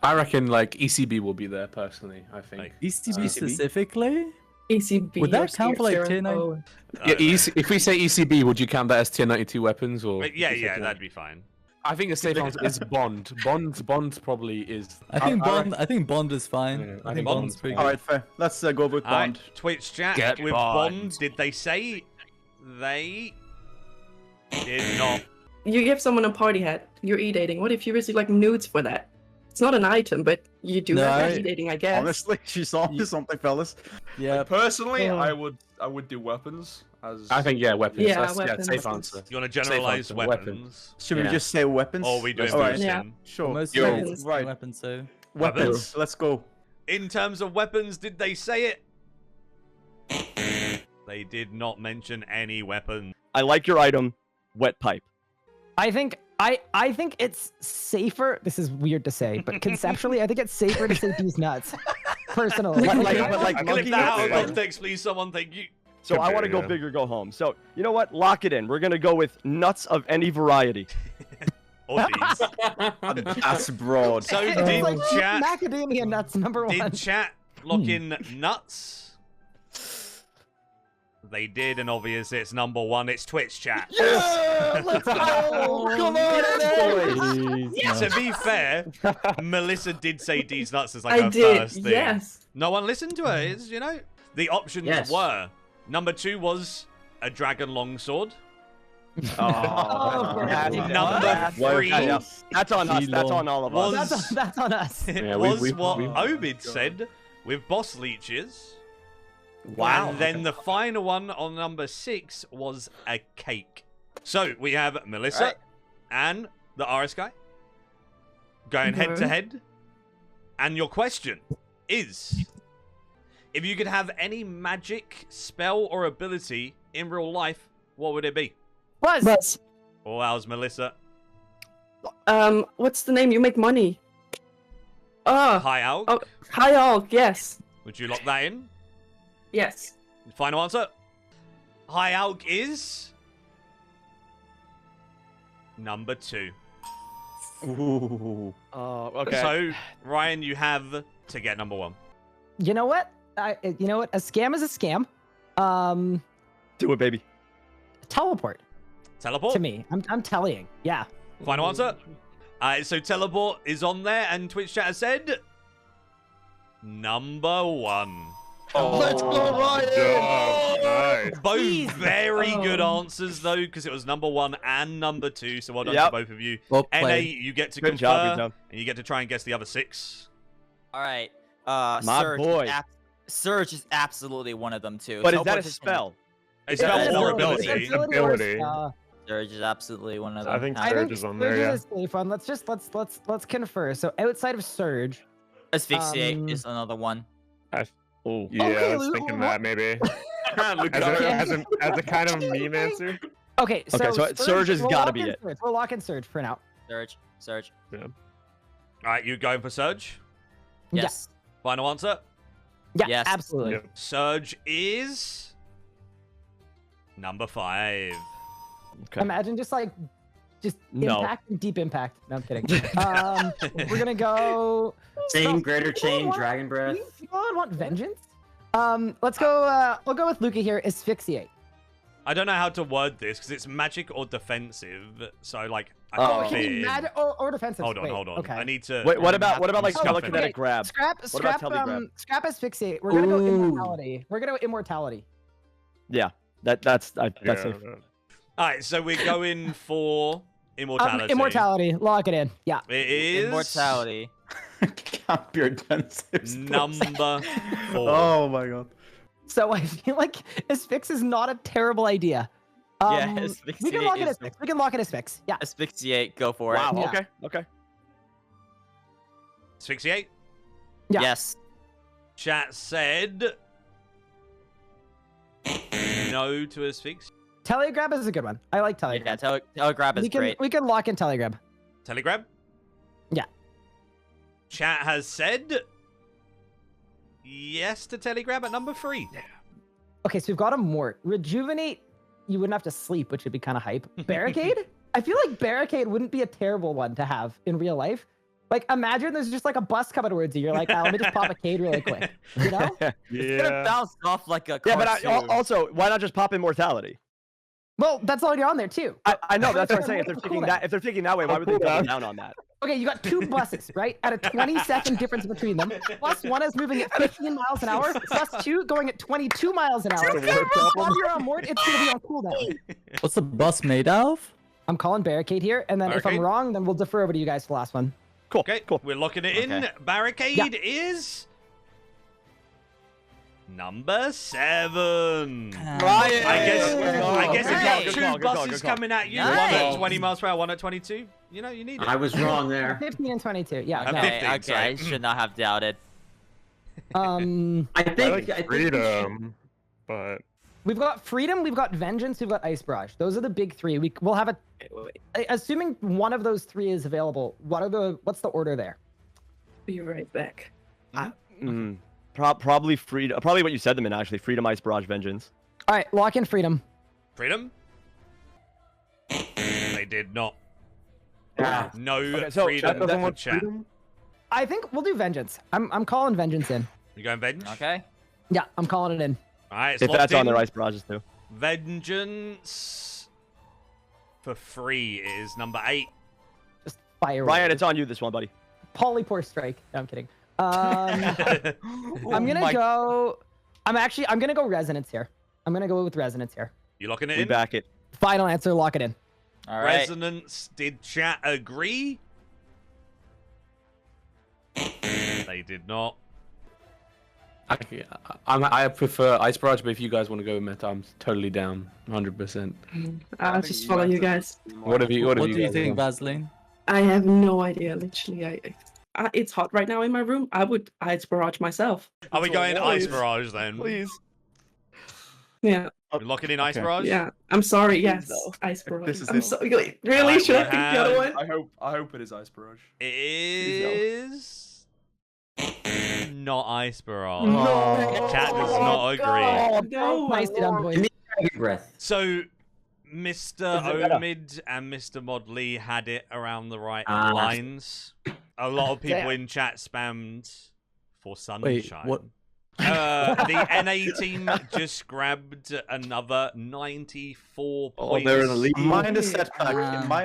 I reckon like ECB will be there personally. I think. Like, ECB ECB? specifically? ECB. Would that or count for, like, Zero? tier nine? Oh. Yeah, if we say ECB, would you count that as tier 92 weapons or? But yeah, just yeah, like- that'd be fine. I think the safe answer is Bond. Bond probably is. I think reckon- Bond. I think Bond is fine. Yeah, I think Bond's pretty All good. right, fair. Let's go with Bond. Alright, Twitch chat Get with Bond. Bond. Did they say they Did not. You give someone a party hat. You're e-dating. What if you receive like nudes for that? It's not an item, but you do have e-dating, I guess. Honestly, she's on to something, fellas. Yeah. Personally, I would do weapons. I think weapons. Yeah, That's weapons. safe answer. You want to generalize answer, weapons? Should we just say weapons? Or we do it Alright. Yeah. Sure. Most Yo. weapons, Right. weapons, so. Weapons. Let's go. In terms of weapons, did they say it? They did not mention any weapons. I like your item, wet pipe. I think it's safer. This is weird to say, but conceptually, I think it's safer to say these nuts. Personally, But like Clip monkey that out of nuts, context, please. Someone, thank you. So Could I be, want to go yeah. big or go home. So you know what? Lock it in. We're gonna go with nuts of any variety. Or these. That's broad. So it's did like chat? macadamia nuts number one. Did chat lock in nuts? They did, and obviously it's number one. It's Twitch chat. Yeah, let's go! Come on, boys! To be fair, Melissa did say these nuts as like I her did. first thing. Yes. No one listened to her. It's, the options Yes. were number 2 was a dragon longsword. Oh, Number 3 That's on us. That's on all of us. That's on us. Yeah, was we- what we- Omid said with boss leeches. Wow. And then the final one on number 6 was a cake. So we have Melissa Right. and the RS guy going head to head. And your question is, if you could have any magic, spell, or ability in real life, what would it be? Buzz. Oh, how's Melissa? What's the name? You make money. Hi, Al. Oh, hi all. Yes. Would you lock that in? Yes. Final answer. High Alk is number 2. Ooh. Okay. So, Ryan, you have to get number 1. You know what? A scam is a scam. Do it, baby. Teleport Teleport? to me. I'm telling. Yeah. Final answer. So teleport is on there, and Twitch chat has said number 1. Let's go, Ryan! Nice. Both very good answers though, because it was number 1 and number 2. So well done to both of you. Well NA, played. you get to Good confer, job, good job. and you get to try and guess the other 6. All right. My Surge boy. Surge is absolutely one of them too. But is that a Teleportation- spell? A Is that spell an or ability? ability. Ability. Surge is absolutely one of them. I think I Surge think is on Surge there, yeah. is a safe one. Let's confer. So outside of Surge, Asphyxiate is another one. Oh. Yeah, Okay, I was Luke, thinking what- that maybe. As a kind of meme answer. okay. So, Okay, so Surge has we'll gotta lock be in it. Surge. We're locking Surge for now. Surge. All right, you going for Surge? Yes. Final answer. Yeah, Yes. absolutely. Yep. Surge is number 5. Okay. Imagine just No. impact and deep impact. No, I'm kidding. We're gonna go. Same greater People chain, want- dragon breath. People want vengeance. Let's go. I'll go with Luca here. Asphyxiate. I don't know how to word this because it's magic or defensive. So like, I Oh. can't Can fit you in. mad or defensive? Hold on, Wait, hold on. Okay. I need to. Wait, what about like I'm stuffing telekinetic it. grab? Scrap. What about Scrap. telegrab? Scrap asphyxiate. We're gonna go Ooh. immortality. We're gonna go immortality. Yeah, that's safe. All right, so we're going for immortality. Immortality. Lock it in. Yeah. It is Immortality. Can't be defensive. number 4. Oh my god. So I feel like asphyx is not a terrible idea. Yeah, we can asphyxiate lock it is- asphyx. We can lock it asphyx. Yeah. Asphyxiate. Go for Wow. it. Yeah. Okay. Asphyxiate. Yeah. Yes. Chat said no to asphyxiate. Telegrab is a good one. I like telegrab. Yeah. Telegrab is great. We can lock in telegrab. Telegram. Yeah. Chat has said yes to telegram at number 3. Okay, so we've got a mort. Rejuvenate, you wouldn't have to sleep, which would be kind of hype. Barricade? I feel like barricade wouldn't be a terrible one to have in real life. Like, imagine there's just like a bus coming towards you. You're like, let me just pop a cade really quick. You know? It's gonna bounce off like a Yeah, but cartoon. also, why not just pop immortality? Well, that's already on there too. I know. That's what I'm saying. If Cool they're thinking down. that, if they're thinking that way, why would they double down on that? Okay, you got 2 buses, right? At a 20-second difference between them. Plus 1 is moving at 15 miles an hour. Plus 2 going at 22 miles an hour. While you're on Mort, it's gonna be on cooldown. What's the bus made out of? I'm calling Barricade here, and then if I'm Barricade? wrong, then we'll defer over to you guys for the last one. Cool. Okay, Cool. we're locking it in. Okay. Barricade is number 7. Ryan! I guess Good if call, you good got call, 2 good call, buses good call. coming at you, Nice. one at 20 miles per hour, one at 22, you know, you need it. I was wrong there. 15 and 22. Yeah. I'm No. 15, Okay, sorry. I should not have doubted. I think I like we should- freedom, but We've got Freedom, we've got Vengeance, we've got Ice Barrage. Those are the big 3. We'll have assuming one of those 3 is available. What's the order there? Be right back. Probably Freedom. Probably what you said them in actually. Freedom, Ice Barrage, Vengeance. All right, lock in Freedom. Freedom? They did not. Yeah. No Okay, so freedom that doesn't for want chat. freedom? I think we'll do Vengeance. I'm calling Vengeance in. You going Venge? Okay. Yeah, I'm calling it in. Alright, it's If locked that's on in. their Ice Barrages too. Vengeance for free is number 8. Just fire. Ryan, away. it's on you this one, buddy. Polypore Strike. No, I'm kidding. I'm gonna go. I'm gonna go Resonance here. I'm gonna go with Resonance here. You locking it We in? back it. Final answer. Lock it in. All right. Resonance, did chat agree? They did not. I prefer Ice Barrage, but if you guys want to go with Meta, I'm totally down, 100%. I'll just follow you guys. What do you do you guys think, want? Vaseline? I have no idea. Literally, it's hot right now in my room. I would Ice Barrage myself. Are we going Ice Please. Barrage then? Please. Yeah, We're locking in Ice Okay. Barrage? yeah. I'm sorry. Yes, though. Ice Barrage. This is I'm it. sorry. Really? Alright, Should I we pick the other have- one? I hope it is Ice Barrage. It is not Ice Barrage. No. Chat does not agree. Oh, no. Nicely done, boys. Deep breath. So, Mr. Is it better? Omid and Mr. Modley had it around the right Ah. lines. A lot of people Damn. in chat spammed for sunshine. Wait, what? The NA team just grabbed another 94 points. they're in the lead. Mind a setback.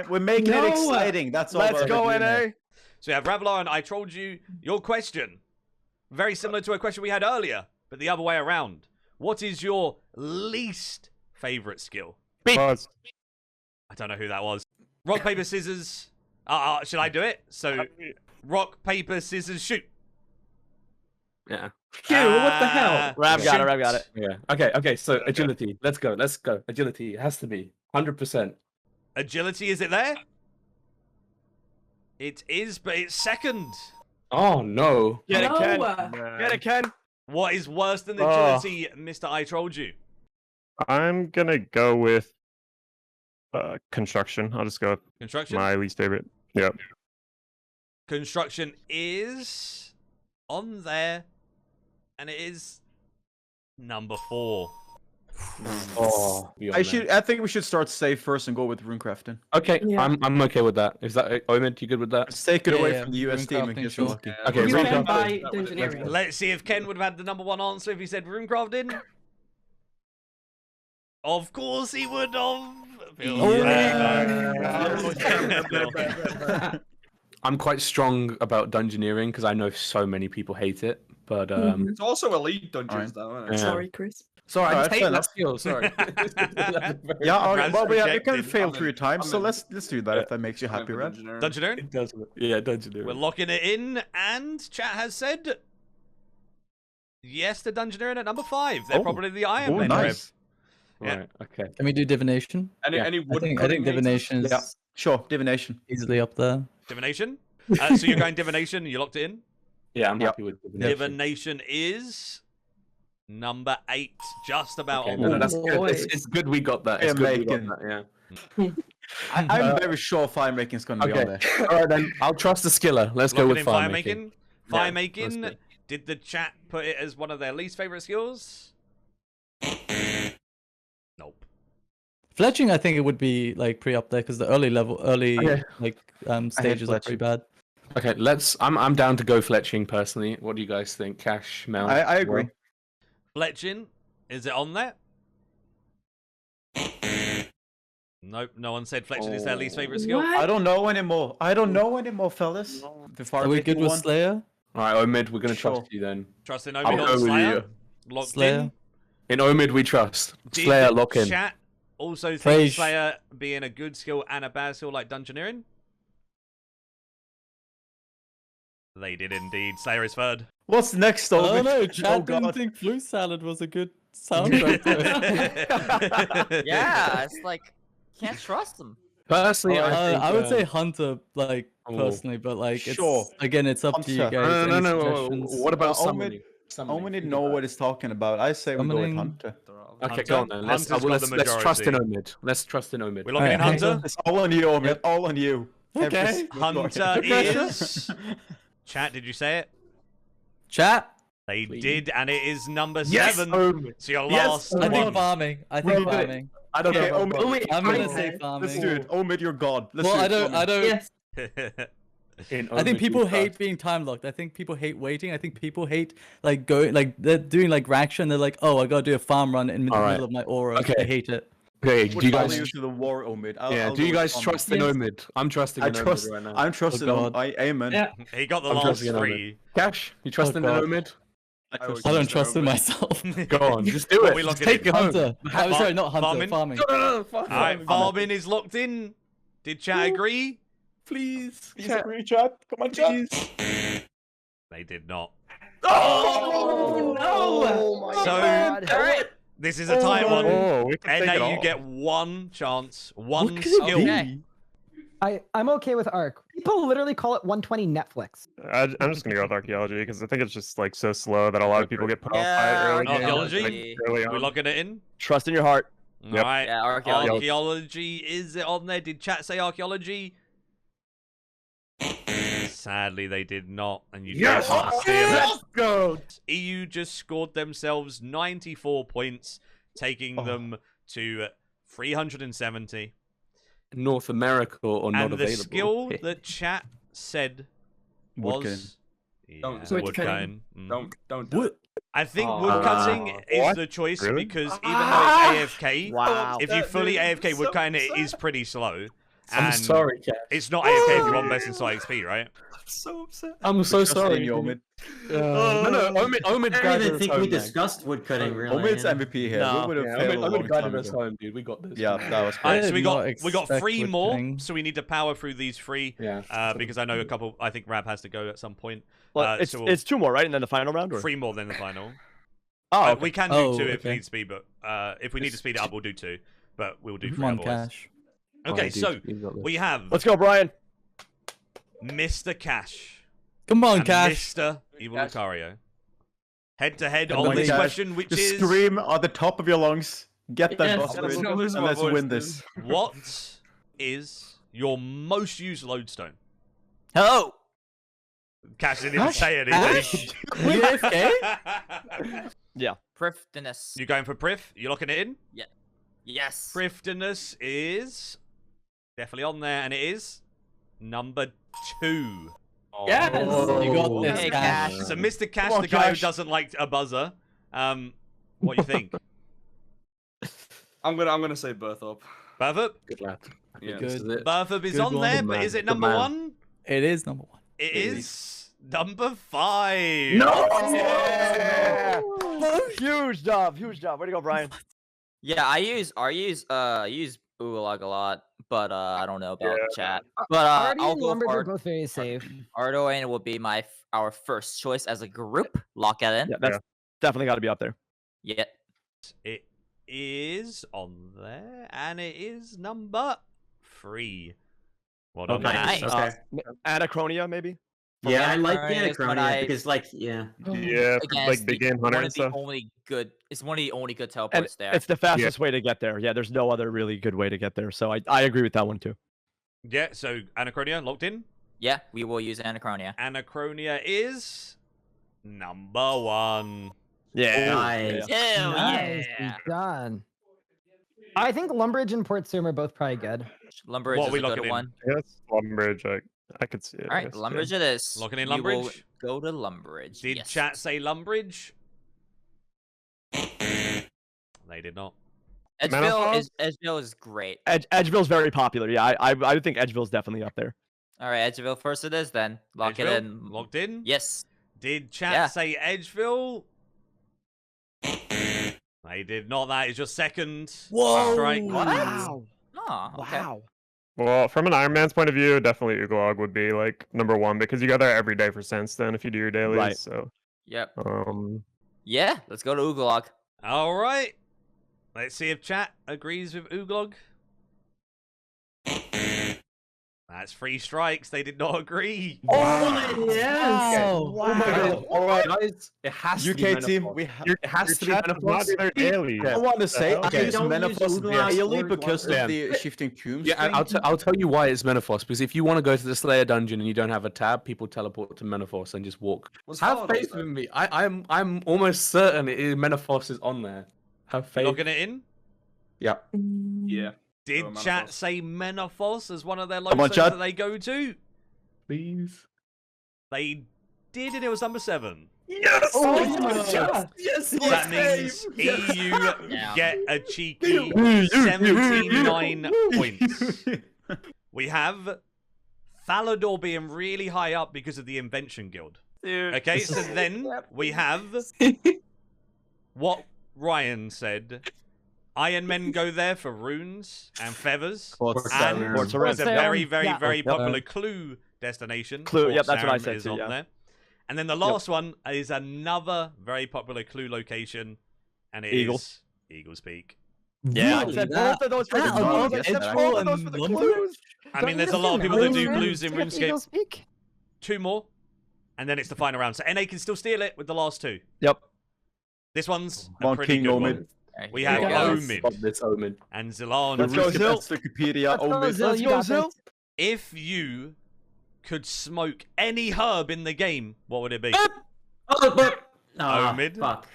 We're making it No. exciting. That's all. Let's we're go, doing NA. here. So we have Ravlar and I Trolled You. Your question, very similar to a question we had earlier, but the other way around. What is your least favorite skill? Buzz. I don't know who that was. Rock, paper, scissors. Should I do it? So, rock, paper, scissors, shoot. Yeah. Q, what the hell? Rav got it. Rav got it. Yeah. Okay. So agility. Let's go. Agility. It has to be 100%. Agility, is it there? It is, but it's second. Oh no. Get it, Ken. No. Get it, Ken. What is worse than Oh. agility, Mr. I Trolled You? I'm gonna go with construction. I'll just go with Construction? my least favorite. Yep. Construction is on there, and it is number 4. Oh. I think we should start safe first and go with runecrafting. Okay. Yeah. I'm okay with that. Is that Omid? You good with that? Let's take it Yeah, away yeah, from the US team and runecrafting, get sure. lucky. Okay. You Runecrafting. can buy Let's go. Dungeoneering. Let's see if Ken would have had the number 1 answer if he said runecrafting. Of course he would have. I'm quite strong about dungeoneering because I know so many people hate it. But It's also elite dungeons, though. Isn't it? Yeah. Sorry, Chris. sorry, I Alright, just hate fair that enough. skill. Sorry. Yeah, all right. Rav's Well, you can rejected. fail 3 times, so I'm in. let's do that if that makes you happy, I'm a right? dungeoneer. Dungeoneering? It does. Yeah, dungeoneering. We're locking it in, and chat has said yes to Dungeoneering at number 5. They're Oh. probably the Iron Oh, Men. nice. Yeah. Right. Okay. Can we do divination? Any, Yeah. any I wood think cutting divination is Yeah, sure. Divination. easily up there. Divination? So you're going Divination, you locked it in? Yeah, I'm Yep. happy with divination. Divination is number 8, just about Okay, on no, the that's good. boys. It's good we got that. It's Yeah, good we got making. that. Yeah. I'm very sure fire making's gonna be on Okay. there. All right then. I'll trust the skiller. Let's go Locking with in fire fire making. making. Fire Yeah, making. let's go. Did the chat put it as one of their least favorite skills? Nope. Fletching, I think it would be like pretty up there because the early Okay. stages are fletching. pretty bad. Okay, let's. I'm down to go fletching personally. What do you guys think? Cash, Mel. I agree. Fletching, is it on there? Nope, no one said flexion is their least favorite skill. What? I don't know anymore. I don't know anymore, fellas. Are we good with Slayer? All right, Omid, we're gonna Sure. trust you then. Trust in I'll Omid go on with Slayer. you. Locked Slayer. In Omid, we trust. in. Slayer, Did lock in. Chat also think Frage. Slayer being a good skill and a bad skill like Dungeoneering? They did indeed. Slayer is third. What's next, I Omid? don't know. Chad didn't God. think Fruit Salad was a good soundtrack. Yeah, it's like can't trust them. Personally, I think, I would say Hunter, like Oh. personally, but like Sure. it's again, it's up to you Hunter. guys. No. Any What suggestions? about Omid- summoning? Omid know what he's talking about. I say we go with Summoning. Hunter. Okay, go on then. Let's Hunter's got the let's trust in majority. Omid. Let's trust in Omid. We're locking in Alright, Hunter. It's all on you, Omid. All on you. Okay. Every single Hunter one. is. Chat, did you say it? Chat. They did, and it is number Yes, 7. Omid. So your Yes, last I think one. farming. I We think did it. farming. I don't Okay, know. Omid. I'm gonna Let's say do farming. it. Omid, you're God. Let's Well, do I it. don't. I don't. Yes. In I think Omid, people we hate trust. being time locked. I think people hate waiting. I think people hate like going like they're doing like Raksha. They're like, oh, I gotta do a farm run in the Alright. middle of my aura. Okay. I hate it. Okay, Would do you follow guys? you to the war, Omid. Yeah, do you guys trust in Omid? I'm trusting I in trust. Omid right now. I'm trusting. God. Amen. Yeah. He got the I'm last trusting in Omid. 3. Cash, you trusting in God. Omid? I I trust I would don't trust trust in Omid. myself. Go on, just do What it. we Just locking take in? it home. Hunter. I'm sorry, not Hunter. Farming? Farming. No, fuck Alright, farming. farming is locked in. Did chat agree? Please. Chat. Come on, chat. They did not. Oh no! Oh my So- god. Alright. This is a tight one. Oh, we can And take it now you all. get one chance, one What could skill. it Okay. be? I'm okay with Arc. People literally call it 120 Netflix. I'm just gonna go with archaeology because I think it's just like so slow that a lot of people get put off by it Yeah, early. Archaeology? Like, early Are we on. locking it in? Trust in your heart. Yep. Alright. Yeah, archaeology. Archaeology, is it on there? Did chat say archaeology? Sadly, they did not, and you Yes! can't steal it. Let's go. EU just scored themselves 94 points, taking Oh. them to 370. North America or not And the available. skill that chat said was Don't- woodcutting. woodcutting. Don't do it. I think Oh. woodcutting is What? the choice Really? because even though it's AFK, Wow. if you That fully dude AFK, is so woodcutting it upset. is pretty slow. I'm And sorry, Cash. It's not AFK if you want best inside XP, right? I'm so upset. I'm so Trust in sorry. you, Omid. No, Omid I don't guided even us think home, we man. discussed woodcutting really. Omid's yeah. MVP here. No, We would have yeah, failed a Omid long guided time us ago. home, dude. We got this. Yeah, that was All right, great. so did not we got expect 3 more, woodcutting. so we need to power through these 3 Yeah. because I know a couple. I think Rab has to go at some point. Well, it's so we'll- 2 more, right? And then the final round, or 3 more than the final. oh, okay. We can do Oh, 2 if we okay. need speed, but if we need to speed it up, we'll do 2. But we'll do 3 Come on, otherwise. Cash. Okay, Alright, so dude, you got this. we have Let's go, Brian. Mr. Cash Come on, and Cash. Mr. Evil Cash. Lucario. Head to head Come on on, this Cash. question, which Just is scream at the top of your lungs. Get that Yes. boss I'm gonna win, lose and my let's voice, win dude. this. what is your most used lodestone? Hello. Cash didn't even Cash? say anything. Prifdinus. You going for Prif? You locking it in? Yes. Prifdinus is definitely on there, and it is number 2. Yes. You got this, Hey, Cash. Cash. So Mr. Cash, Come on, the guy Cash. who doesn't like a buzzer, what do you think? I'm gonna say Berthorpe. Berthup? Good lad. Yeah. This is it. Berthup is Good on one. there, Good but man. is it Good number man. 1? It is number 1. It is number 5. Yeah. Huge job. Way to go, Brian. Yeah, I use Ulag a lot, but I don't know about Yeah. chat. But Artie I'll and go Lumberjack are for both very safe. Ardoin will be our first choice as a group. Lock it in. Yeah, that's definitely got to be up there. Yeah. It is on there, and it is number 3. Well done, Okay. guys. Nice. Okay. Anachronia, maybe. Yeah, I like the Anachronia is what Anachronia I- because, like, yeah. Yeah, Again, like it's big game one hunter of and the stuff. only good. It's one of the only good And teleports there. it's the fastest way to get there. Yeah, there's no other really good way to get there. So I agree with that one too. Yeah, so Anachronia locked in. Yeah, we will use Anachronia. Anachronia is number 1. Yeah. Nice. Hell Nicely yeah. done. I think Lumbridge and Port Zoom are both probably good. Lumbridge What are is we a good locking in? one. Yes, Lumbridge. I could see it. All right, yes, yeah. Lumbridge it is. Locking in We will Lumbridge? Go to Lumbridge. Did yes. chat say Lumbridge? They did not. Edgeville is great. Edgeville's very popular. Yeah, I would think Edgeville's definitely up there. All right, Edgeville first it is then. Lock it Edgeville? in. Locked in? Yes. Did chat Yeah. say Edgeville? They did not. That is your second strike. What? Wow. Oh, okay. Wow. Well, from an Iron Man's point of view, definitely Ugalog would be like number one because you go there every day for sense. Then if you do your dailies, Right. so Yep. yeah, let's go to Ugalog. All right. Let's see if chat agrees with Ugalog. That's 3 strikes. They did not agree. Oh, yes. Oh my god. All right, Guys, it has to be UK team, Menopause. we have. It has to be Not Menopause. their dailies. I want to say, Okay. okay, is Don't use Menopause Ugalog daily or because of Yeah. the shifting tombs? Yeah, I'll tell you why it's Menopause. Because if you want to go to the Slayer dungeon and you don't have a tab, people teleport to Menopause and just walk. What's Have hard on faith that? in me. I'm almost certain Menopause is on there. Have You faith. locking it in? Yeah. Yeah. Did Menopause. chat say Menopause as one of their Come on, locations chat. that they go to? Please. They did, and it was number 7. Yes! Oh, yes! So that means EU Yeah. get a cheeky 79 points. We have Falador being really high up because of the Invention Guild. Okay, so then we have what Ryan said. Iron Men go there for runes and feathers. Quartz And Iron. Quartz it's a very, Iron. very, Yeah. very Yep. popular Clue destination. Clue, yep, Quartz that's what I Iron said is too, on yeah. there. And then the last one is another very popular Clue location, and it Eagle. is Eagle's Peak. Yeah, I Really? said That- both of those for the that clues. alone I gets said that. both of those for the Lumber? clues. I mean, there's a lot of people that do clues in RuneScape. Eagles Peak? 2 more, and then it's the final round. So NA can still steal it with the last 2. Yep. This one's Come a on, pretty King good Omid. one. Okay, We here have go. Omid Stop this Omen. and Zilan. Let's go, Zil. Encyclopedia, Let's go, Omid. Zil. Let's You go, got Zil. this. If you could smoke any herb in the game, what would it be? Oh, but Omid. fuck.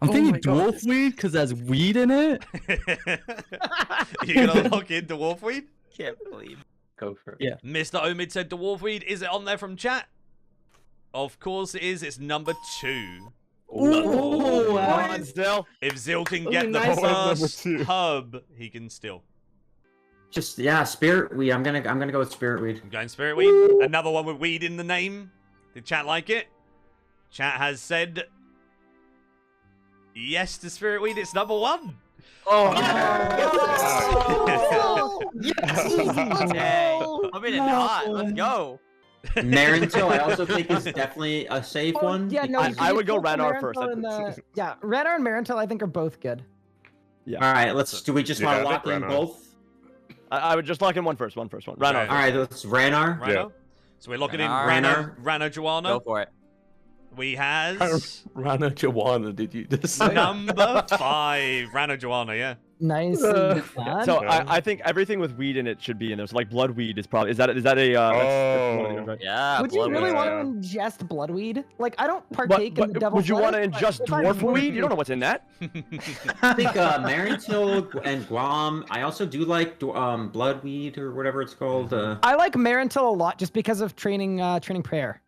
I'm Oh thinking my God. dwarf weed because there's weed in it. You're gonna lock in Dwarfweed? Can't believe. Go for it. Yeah. Mr. Omid said Dwarfweed. Is it on there from chat? Of course it is. It's number 2. Come wow. on, Zil. If Zil can Oh, get the nice. Number first 2. herb, he can steal. Just spirit weed. I'm gonna go with spirit weed. I'm going Spirit Weed. Another one with weed in the name. Did chat like it? Chat has said yes to Spirit Weed. It's number 1. Oh, Dang. I'm in it hot. Let's go. Marintil, I also think is definitely a safe one. Yeah, no, I- you I should would go both Renar Marintil first, and, yeah, Renar and Marintil I think are both good. All right, let's. Do we just Yeah, want I to think lock in Renar. both? I would just lock in one first. Run Okay. All right, let's Ranar. Rana? So we're locking in Rana. Rana Go Joanna. for it. We has Rana Joanna, did you just say? number 5. Rana Joanna, yeah. Nice. So Okay. I think everything with weed in it should be in there. So like blood weed is probably is that a that's one of the, right? Yeah. Would you blood really weed. want to ingest bloodweed? Like, I don't partake But in the devil's would you want to lettuce, but ingest if I dwarf would weed? You be- don't know what's in that. I think Marintil and Guam. I also do like bloodweed or whatever it's called. I like Marintil a lot just because of training prayer.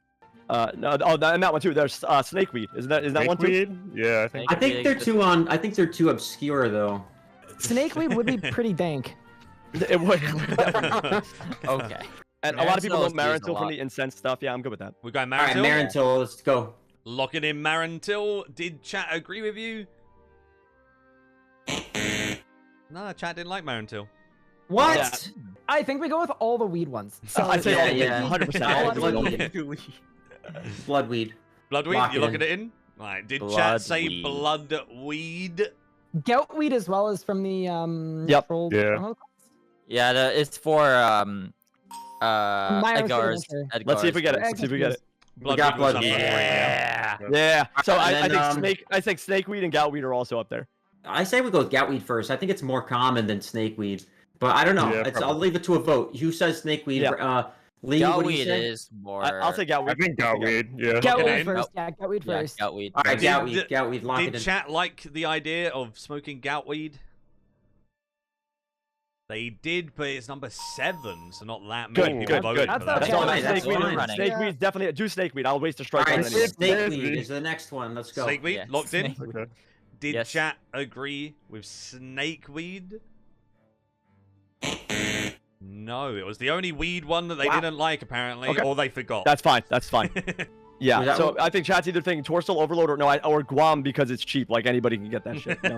No, and that one too. There's snakeweed. Is that one too? Snakeweed? Yeah, I think. I think they're too I think they're too obscure though. Snakeweed would be pretty dank. It would. Okay. And a lot of people know Marintil's used a Marintil lot. from the incense stuff. Yeah, I'm good with that. We're going All right, Marintil. Marintil, let's go. Locking in Marintil. Did chat agree with you? No, chat didn't like Marintil. What? Yeah. I think we go with all the weed ones. So I'd say Yeah, all yeah. 100%. Bloodweed. Bloodweed. Bloodweed, Lock you it looking in. it in? Right, did chat say Bloodweed. bloodweed? Goutweed as well as from the Yep. troll- Yeah. Yeah, it's for Myra's Edgar's. answer. Let's see if we get it. Edgar's. Let's see if we get it. We got was bloodweed. number 3, yeah. Yeah. So And I then, think I think snakeweed and goutweed are also up there. I say we go with goutweed first. I think it's more common than snakeweed. But I don't know. Yeah, I'll leave it to a vote. Who says snakeweed? Yeah. Lee, what do you Goutweed say? is more. I'll say goutweed. I think goutweed. Yeah. Lock it Goutweed in. first. Yeah, goutweed Yeah, first. goutweed. All right, Did- goutweed. Lock it Did in. chat like the idea of smoking goutweed? They did, but it's number 7, so not that many Good, people good, voted good. for That's that. okay. all Fine, that's snakeweed. fine. Snakeweed's definitely do snakeweed. I'll waste a strike All on right, it anyway. snakeweed is the next one. Let's go. Snakeweed, Yeah, locked in. snakeweed. Okay. Did Yes. chat agree with snakeweed? No, it was the only weed one that they didn't like, apparently, Okay. or they forgot. That's fine. That's fine. Was Yeah. that So what- I think chat's either thinking Torso Overload or Guam because it's cheap. Like anybody can get that shit. You know?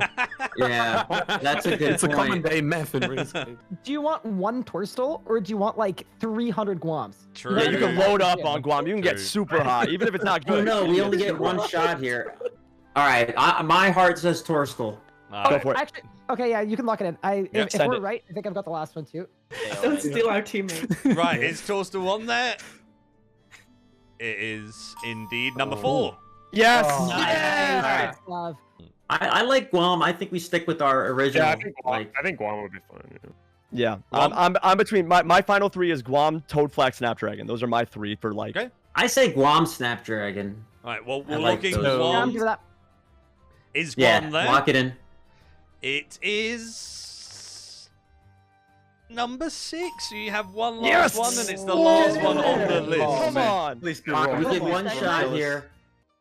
Yeah, that's a good It's a point. common day meth in RuneScape. Do you want one Torstol or do you want like 300 Guams? True. Yeah, you can load up Yeah. on Guam. You can get True. super high, even if it's not Oh good. no, you we can only get super one high. shot here. All right, my heart says Torstal. Go for it. Actually, okay, yeah, you can lock it in. If send we're it. right, I think I've got the last one too. Don't steal our teammates. Right, is Torstal on there? It is indeed number 4. Yes. Nice. Love. I like Guam. I think we stick with our original. Yeah, I think Guam would be fun. Yeah. Yeah. I'm between my final 3 is Guam, Toadflax, Snapdragon. Those are my 3 for like. Okay. I say Guam Snapdragon. All right, well, I we're like looking those. Yeah, I'm Guam. for that. Is Yeah, Guam there? lock it in. It is number 6. You have one last Yes! one, and it's the last one on the list. Come on. Please be All right, wrong. we get Please one be shot jealous. here.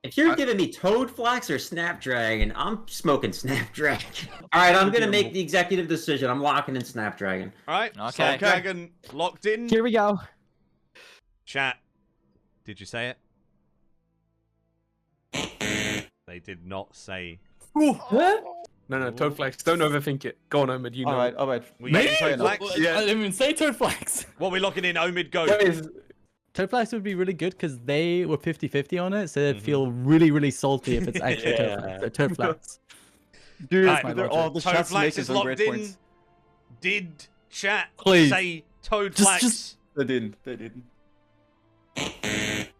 If you're giving me Toadflax or Snapdragon, I'm smoking Snapdragon. All right, I'm gonna make the executive decision. I'm locking in Snapdragon. All right, Okay. Snapdragon locked in. Here we go. Chat, did you say it? They did not say. No, Toadflax, don't overthink it. Go on, Omid, you know. All right. We Me? get Toadflax. I didn't even say Toadflax. What are we looking in? Omid, go. Toadflax would be really good because they were 50-50 on it, so it'd feel really, really salty if it's actually Toadflax. So Toadflax. Dude, Alright, they're all the shots Toadflax makes is on locked great in. points. Did chat Please. say Toadflax? Just- They didn't. They didn't.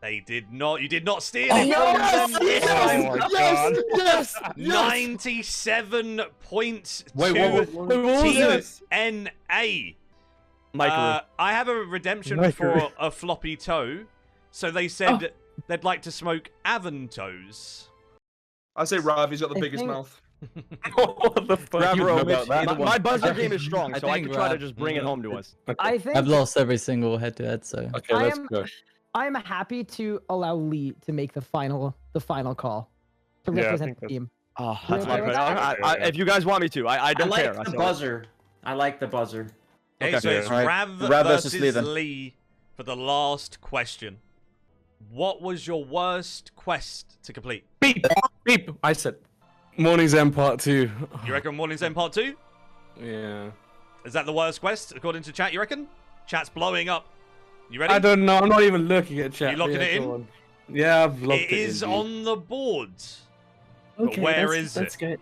They did not. You did not steal Oh, it. yes! from them. Oh my god. Yes. 97 points Wait, to what was Team this? NA. Maikeru. I have a redemption Maikeru. for a floppy toe. So they said they'd like to smoke Aventos. I say Rav, he's got the I biggest think- mouth. What the fuck? Grab You her know own about that? My buzzer game is strong, I so I think can try to Rav- just bring it home to us. I think I've lost every single head-to-head, so. Okay, let's am- go. I'm happy to allow Lee to make the final call to Yeah, I represent think the that's- team. Oh, You're that's okay fine. with that? If you guys want me to, I I don't like care. the said it. buzzer. I like the buzzer. Okay, Okay. so it's Right. Rav Rav versus versus Lee then. Lee for the last question. What was your worst quest to complete? Beep! Beep! I said Morning's End Part 2. You reckon Morning's End Part 2? Yeah. Is that the worst quest, according to chat, you reckon? Chat's blowing up. You ready? I don't know. I'm not even looking at chat. You locking Yeah, it in? go on. Yeah, I've locked It it is in, dude. on the board. But where is it? good.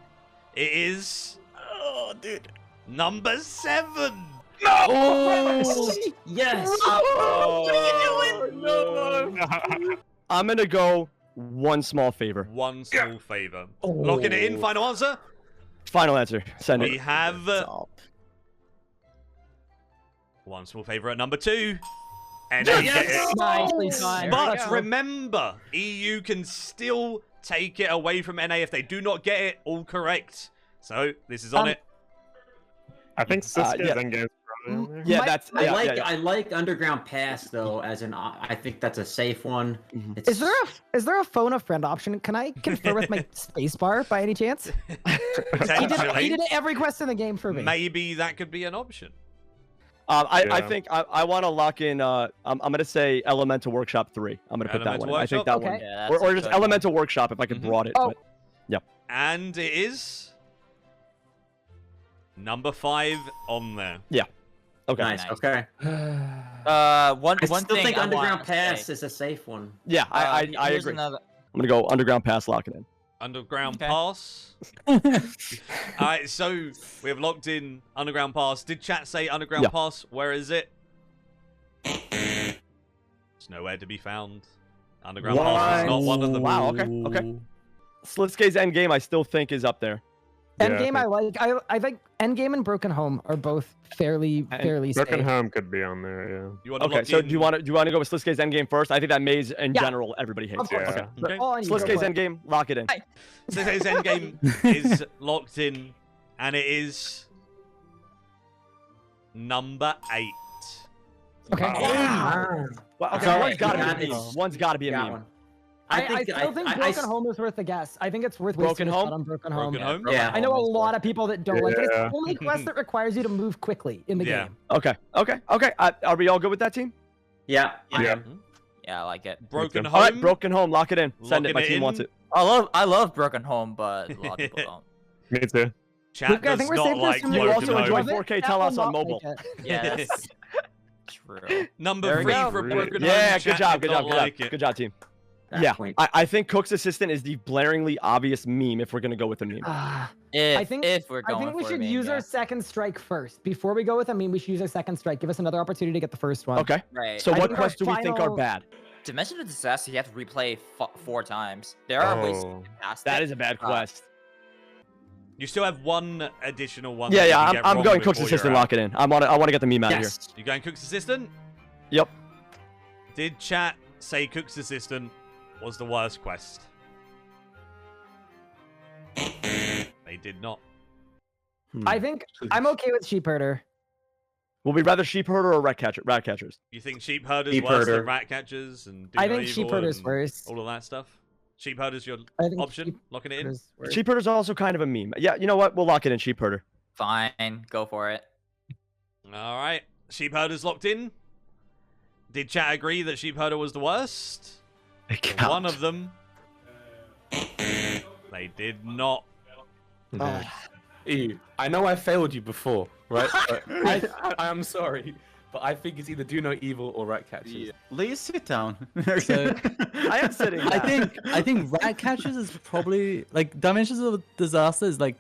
It is Oh, dude. number 7. Oh! Yes. I'm gonna go one small favor. One small favor. Locking it in, final answer. Final answer. Send We it. have one small favor at number 2. And they get it. Nicely done. But remember, EU can still take it away from NA if they do not get it all correct. So this is on it. I think Siska's yeah. Engame's probably on there. Yeah, My- that's. I Yeah, like yeah, yeah. I like Underground Pass though as an I think that's a safe one. It's, Is there a phone a friend option? Can I confer with my spacebar by any chance? He Potentially. did every quest in the game for me. Maybe that could be an option. I Yeah. think I want to lock in. I'm gonna say Elemental Workshop 3. I'm gonna put that Elemental one. I think Workshop? that one. Okay. Yeah, Or just Elemental Workshop if I could Mhm. broad it. Oh. but- And it is number 5 on there. Okay. nice. Nice. Okay. One I one still thing think I Underground wanna Pass say, is a safe one. Yeah, I here's agree. another- I'm gonna go Underground Pass. Lock it in. Underground Okay. Pass. Alright, so we have locked in Underground Pass. Did chat say Underground Yeah. Pass? Where is it? It's nowhere to be found. Underground Pass is not one of them. Wow, okay, okay. Slitska's Endgame I still think is up there. Yeah, Endgame, I think Endgame and Broken Home are both fairly safe. Broken Home could be on there, yeah. You want to Okay, lock so in... do you want to go with Slitska's Endgame first? I think that maze in Yeah. general everybody hates. Of course. Yeah. Okay. All I need, go Slitska's for it. Endgame, lock it in. So his endgame is locked in, and it is number 8. Okay. Well, okay, Alright, one's gotta you be a got meme. this. One's gotta be a Got meme. one. I still think Broken Home is worth a guess. I think it's worth wasting a shot on Broken Home. Yeah. I know a lot of people that don't like it. It's Yeah. the only quest that requires you to move quickly in the game. Okay. Are we all good with that, team? Yeah. Yeah. Yeah, I like it. Broken All right, Home. Broken Home. Lock it in. Send Locking it. My it team in. wants it. I love Broken Home, but a lot of people don't. Me too. Chat Luke, I does think we're not safe to like assume You Broken also Broken enjoy Home. 4K Telos on mobile. Yes. True. Number There we 3 go. for Broken Home. Yeah, Chat good job, did good not job, good like job, it. good job, team. That Yeah, point. I think Cook's Assistant is the blaringly obvious meme if we're gonna go with a meme. If we're going I think we for should a meme, use yeah. our second strike first. Before we go with a meme, we should use our second strike. Give us another opportunity to get the first one. Okay. Right. So I what think our quests do we think are final- bad? Dimension of Disaster, you have to replay 4 times. There are ways to Oh. get past That it. is a bad quest. You still have one additional one. Yeah, that you yeah. can get I'm wrong going Cook's before you're Assistant. out. Lock it in. I want to get the meme out of here. Yes. You going Cook's Assistant? Yep. Did chat say Cook's Assistant was the worst quest? They did not. I think I'm okay with Sheep Herder. Will we rather sheep herder or rat catchers? You think Sheep Herder's Sheep worse Herder. than Rat Catchers and Do I No think Sheep Evil Herder's and worse. all of that stuff? Sheep Herder's your I think option? Sheep Locking it in? Herder's worse. Sheep herder's also kind of a meme. Yeah, you know what? We'll lock it in sheep herder. Fine, go for it. All right. Sheep Herder's locked in. Did chat agree that Sheep Herder was the worst? One of them. They did not. Ew. I know I failed you before, right? But I am sorry, but I think it's either Do No Evil or Rat Catchers. Lee, sit down. So I am sitting. I think Rat Catchers is probably like Dimensions of Disaster is like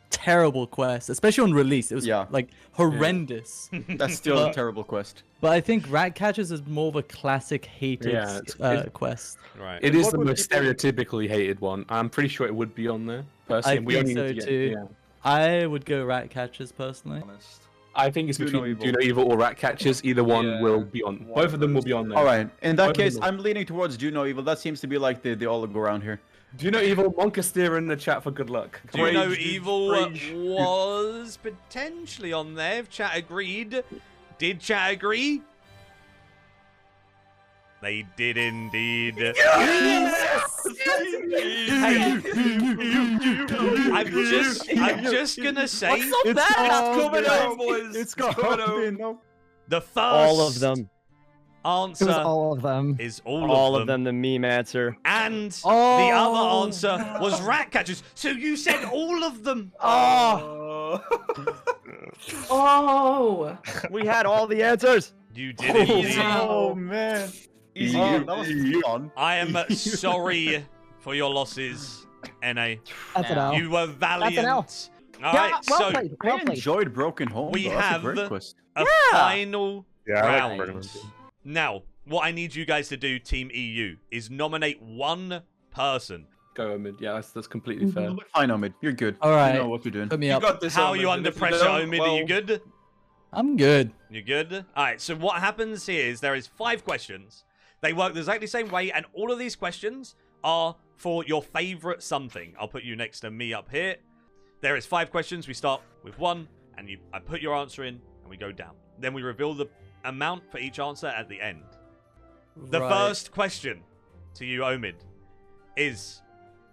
terrible quest, especially on release. It was like horrendous. That's still a But- terrible quest. But I think Rat Catchers is more of a classic hated Yeah, it's- quest. Right. It is What the would most people- stereotypically hated one. I'm pretty sure it would be on there. Personally, I and we think only so need to get- too. yeah. I would go Rat Catchers personally. I think it's Do No between Evil. Do No Evil or Rat Catchers. Either one will be on. Both of them will be on there. All right. In Both that of case, them. I'm leaning towards Do No Evil. That seems to be like the all go around here. Do No Evil, Monkasteer in the chat for good luck. Do No Rage, Evil rage. was potentially on there if chat agreed. Did chat agree? They did indeed. I'm just gonna say It's coming out, boys. It's coming out. No. the first all of them. It was answer all of them. is all All of them. The meme answer. And the Oh. other answer was Rat Catchers. So you said all of them. Oh, Oh. we had all the answers. You did indeed. Oh man. Easy. Oh, that was fun. I am sorry for your losses, NA. That's an Now. L. You were valiant. L. All Yeah, right, well so played. I Well played. enjoyed Broken Home. We though. That's a have great quest. a final Yeah, I like round. Broken Home. Now, what I need you guys to do, Team EU, is nominate one person. Go Omid. Yeah, that's completely fair. Look fine, Omid. You're good. All right. You know what you're doing. Put me You up. got this. How are Omid, you and under if you pressure, don't, Omid? well, Are you good? I'm good. You're good? All right, so what happens here is there is 5 questions. They work the exactly same way, and all of these questions are for your favorite something. I'll put you next to me up here. There is 5 questions. We start with 1, and I put your answer in, and we go down. Then we reveal the amount for each answer at the end. The Right. first question to you, Omid, is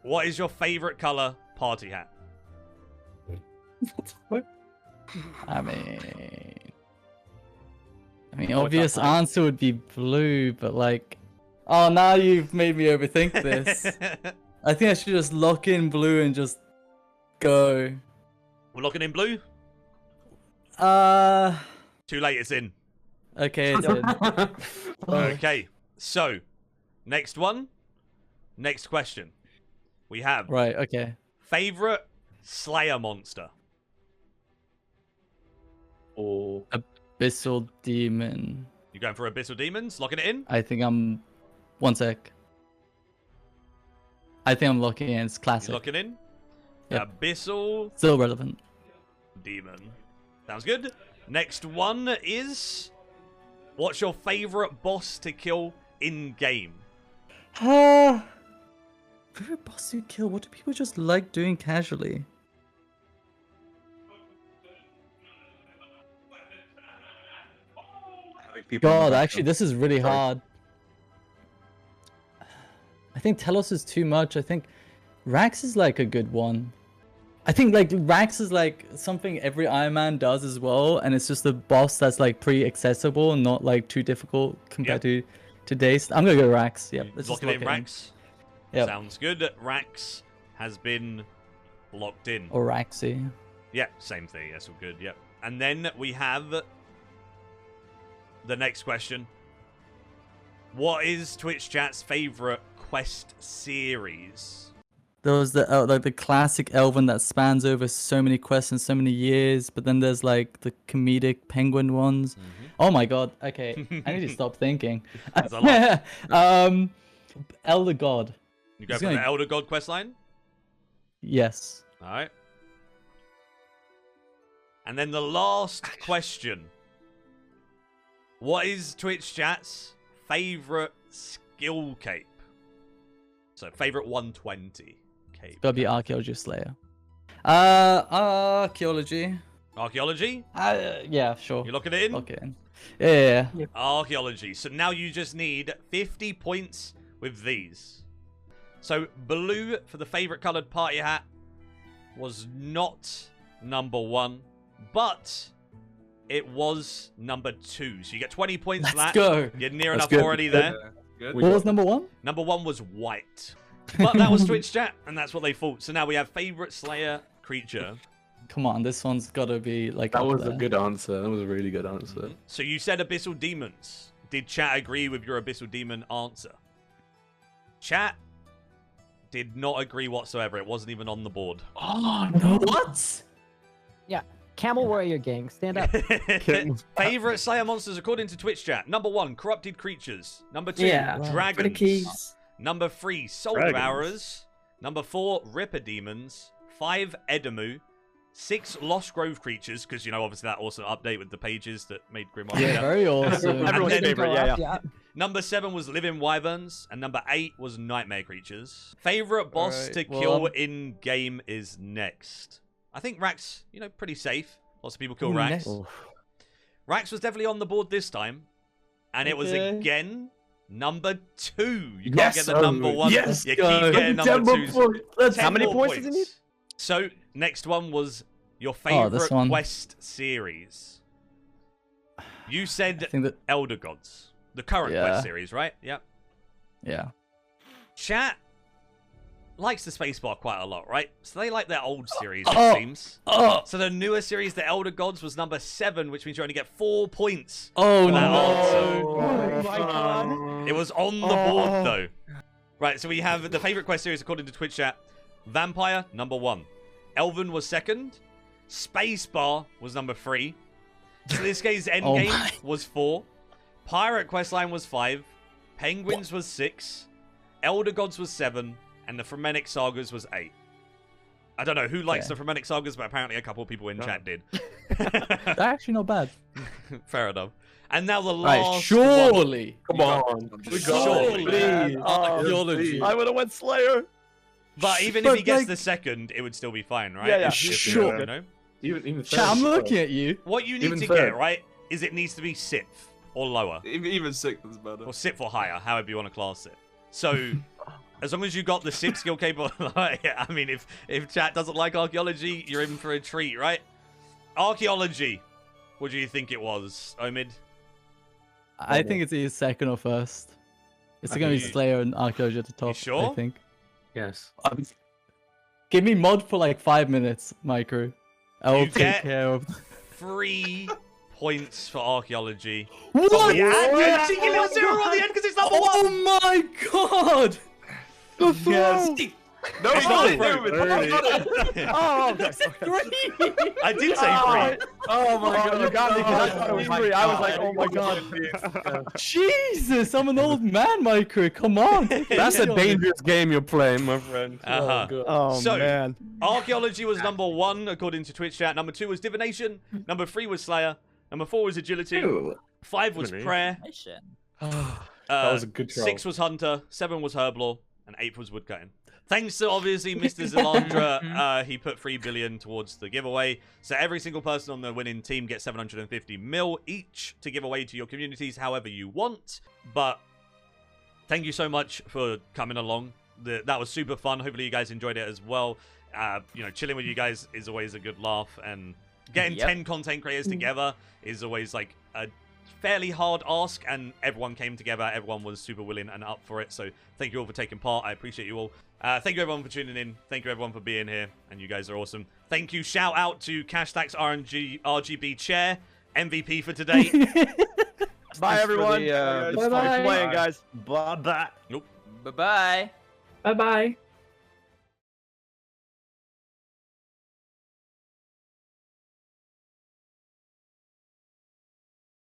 what is your favorite color party hat? I mean, obvious answer would be blue, but like, oh, now you've made me overthink this. I think I should just lock in blue and just go. We're looking in blue? Too late, it's in. Okay, it's in. Okay, so next one, next question. We have Right, okay. favorite Slayer monster. Or Abyssal Demon. You going for Abyssal Demons? Locking it in? I think I'm. One sec. I think I'm locking in. It's You classic. locking in? Yep. Abyssal Still relevant. Demon. Sounds good. Next one is what's your favorite boss to kill in game? Favorite boss you kill? What do people just like doing casually? God, actually, this is really hard. I think Telos is too much. I think Rax is like a good one. I think like Rax is like something every Iron Man does as well, and it's just a boss that's like pretty accessible and not like too difficult compared to today's. I'm gonna go Rax. Yep. Let's just Locking lock in it Rax. Yep. Sounds good. Rax has been locked in. Or Raxy. Yeah, same thing. That's all good. Yep. And then we have the next question. What is Twitch chat's favorite quest series? There was the like the classic Elven that spans over so many quests and so many years, but then there's like the comedic penguin ones. Oh my god. Okay, I need to stop thinking. There's a lot. Elder God. You go for the Elder God questline? Yes. All right. And then the last question. What is Twitch chat's favorite skill cape? So favorite 120 cape. Gotta be Archaeology Slayer. Archaeology. Archaeology? Yeah, sure. You locking it in? Lock it in. Yeah. Archaeology. So now you just need 50 points with these. So blue for the favorite colored party hat was not number 1, but it was number 2. So you get 20 points for that. Let's go. You're near enough already there. Good. What was number 1? Number 1 was white. But that was Twitch chat, and that's what they thought. So now we have favorite Slayer creature. Come on, this one's gotta be like. That up was there. a good answer. That was a really good answer. So you said Abyssal Demons. Did chat agree with your Abyssal Demon answer? Chat did not agree whatsoever. It wasn't even on the board. Oh, no. What? Yeah. Camel Warrior gang, stand up. Favorite Slayer monsters according to Twitch chat. Number 1, corrupted creatures. Number 2, Yeah. For the dragons. keys. Number 3, soul Dragons. devourers. Number 4, ripper demons. 5, Edamu. 6, Lost Grove creatures, because, you know, obviously that awesome update with the pages that made Grimlock. Yeah, very awesome. Everyone's then- favorite. Yeah. Number 7 was living wyverns, and number 8 was nightmare creatures. Favorite boss Alright, to well, kill in game is next. I think Rax, you know, pretty safe. Lots of people kill Rax. Rax was definitely on the board this time, and it was Okay. again number 2. You can't Yes, get the number 1. yes, you go. keep getting number 2s. How many points does it need? So next one was your Oh, this favorite one. quest series. You said I think that. Elder Gods, the current Yeah. quest series, right? Yep. Yeah. Chat likes the spacebar quite a lot, right? So they like their old series, Oh. it seems. Oh. So the newer series, the Elder Gods, was number 7, which means you only get 4 points. Oh for that no. answer. Oh my god. It was on the board, though. Right, so we have the favorite quest series according to Twitch chat. Vampire, number 1. Elven was 2nd. Spacebar was number 3. So this guy's Endgame my. was 4. Pirate questline was 5. Penguins was 6. Elder Gods was 7. And the Fremennik Sagas was 8. I don't know who likes the Fremennik Sagas, but apparently a couple of people in chat did. They're actually not bad. Fair enough. And now the Right, last one. Come surely. on. Surely. Please. Archaeology. I would have went Slayer. But even But, if he gets like- the second, it would still be fine, right? Yeah, yeah. If Sure. You know? Even Chat, I'm looking at you. What you need Even to third. get, right, is it needs to be sixth or lower. Even sixth is better. Or sixth or higher, however you want to class it. So, as long as you got the 6 skill capable, I mean, if chat doesn't like archaeology, you're in for a treat, right? Archaeology. What do you think it was, Omid? I think it's either second or first. It's going to be you- Slayer and Archaeology at the top. sure? I think. Yes. Give me mod for like 5 minutes, Maikeru. I'll You take get- care of. 3 points for archaeology. What? But we added a cheeky little 0 on the end because it's number 1. Oh my god! The throw! No, It's not it's not it. Oh, okay. I did say 3. Oh my god, you got me because I thought it was 3. I was like, oh my god. Jesus, I'm an old man, Maikeru. Come on. take it That's easy a on me. dangerous game you're playing, my friend. Uh-huh. God. Oh So- man. Archaeology was number 1 according to Twitch chat. Number 2 was divination. Number 3 was Slayer. Number 4 was agility. Ooh. 5 was prayer. Mission. That was a good troll. 6 was hunter. 7 was herblore. And 8 was woodcutting. Thanks to obviously Mr. Zilandra, he put 3 billion towards the giveaway. So every single person on the winning team gets 750 mil each to give away to your communities however you want. But thank you so much for coming along. That was super fun. Hopefully you guys enjoyed it as well. Chilling with you guys is always a good laugh, and getting 10 content creators together is always like a fairly hard ask, and everyone came together. Everyone was super willing and up for it, so thank you all for taking part. I appreciate you all. Thank you everyone for tuning in. Thank you everyone for being here, and you guys are awesome. Thank you. Shout out to Cashstack's RGB chair, MVP for today. Bye everyone. Bye-bye. Thanks for playing, guys. Bye bye. Nope. Bye-bye. Bye bye.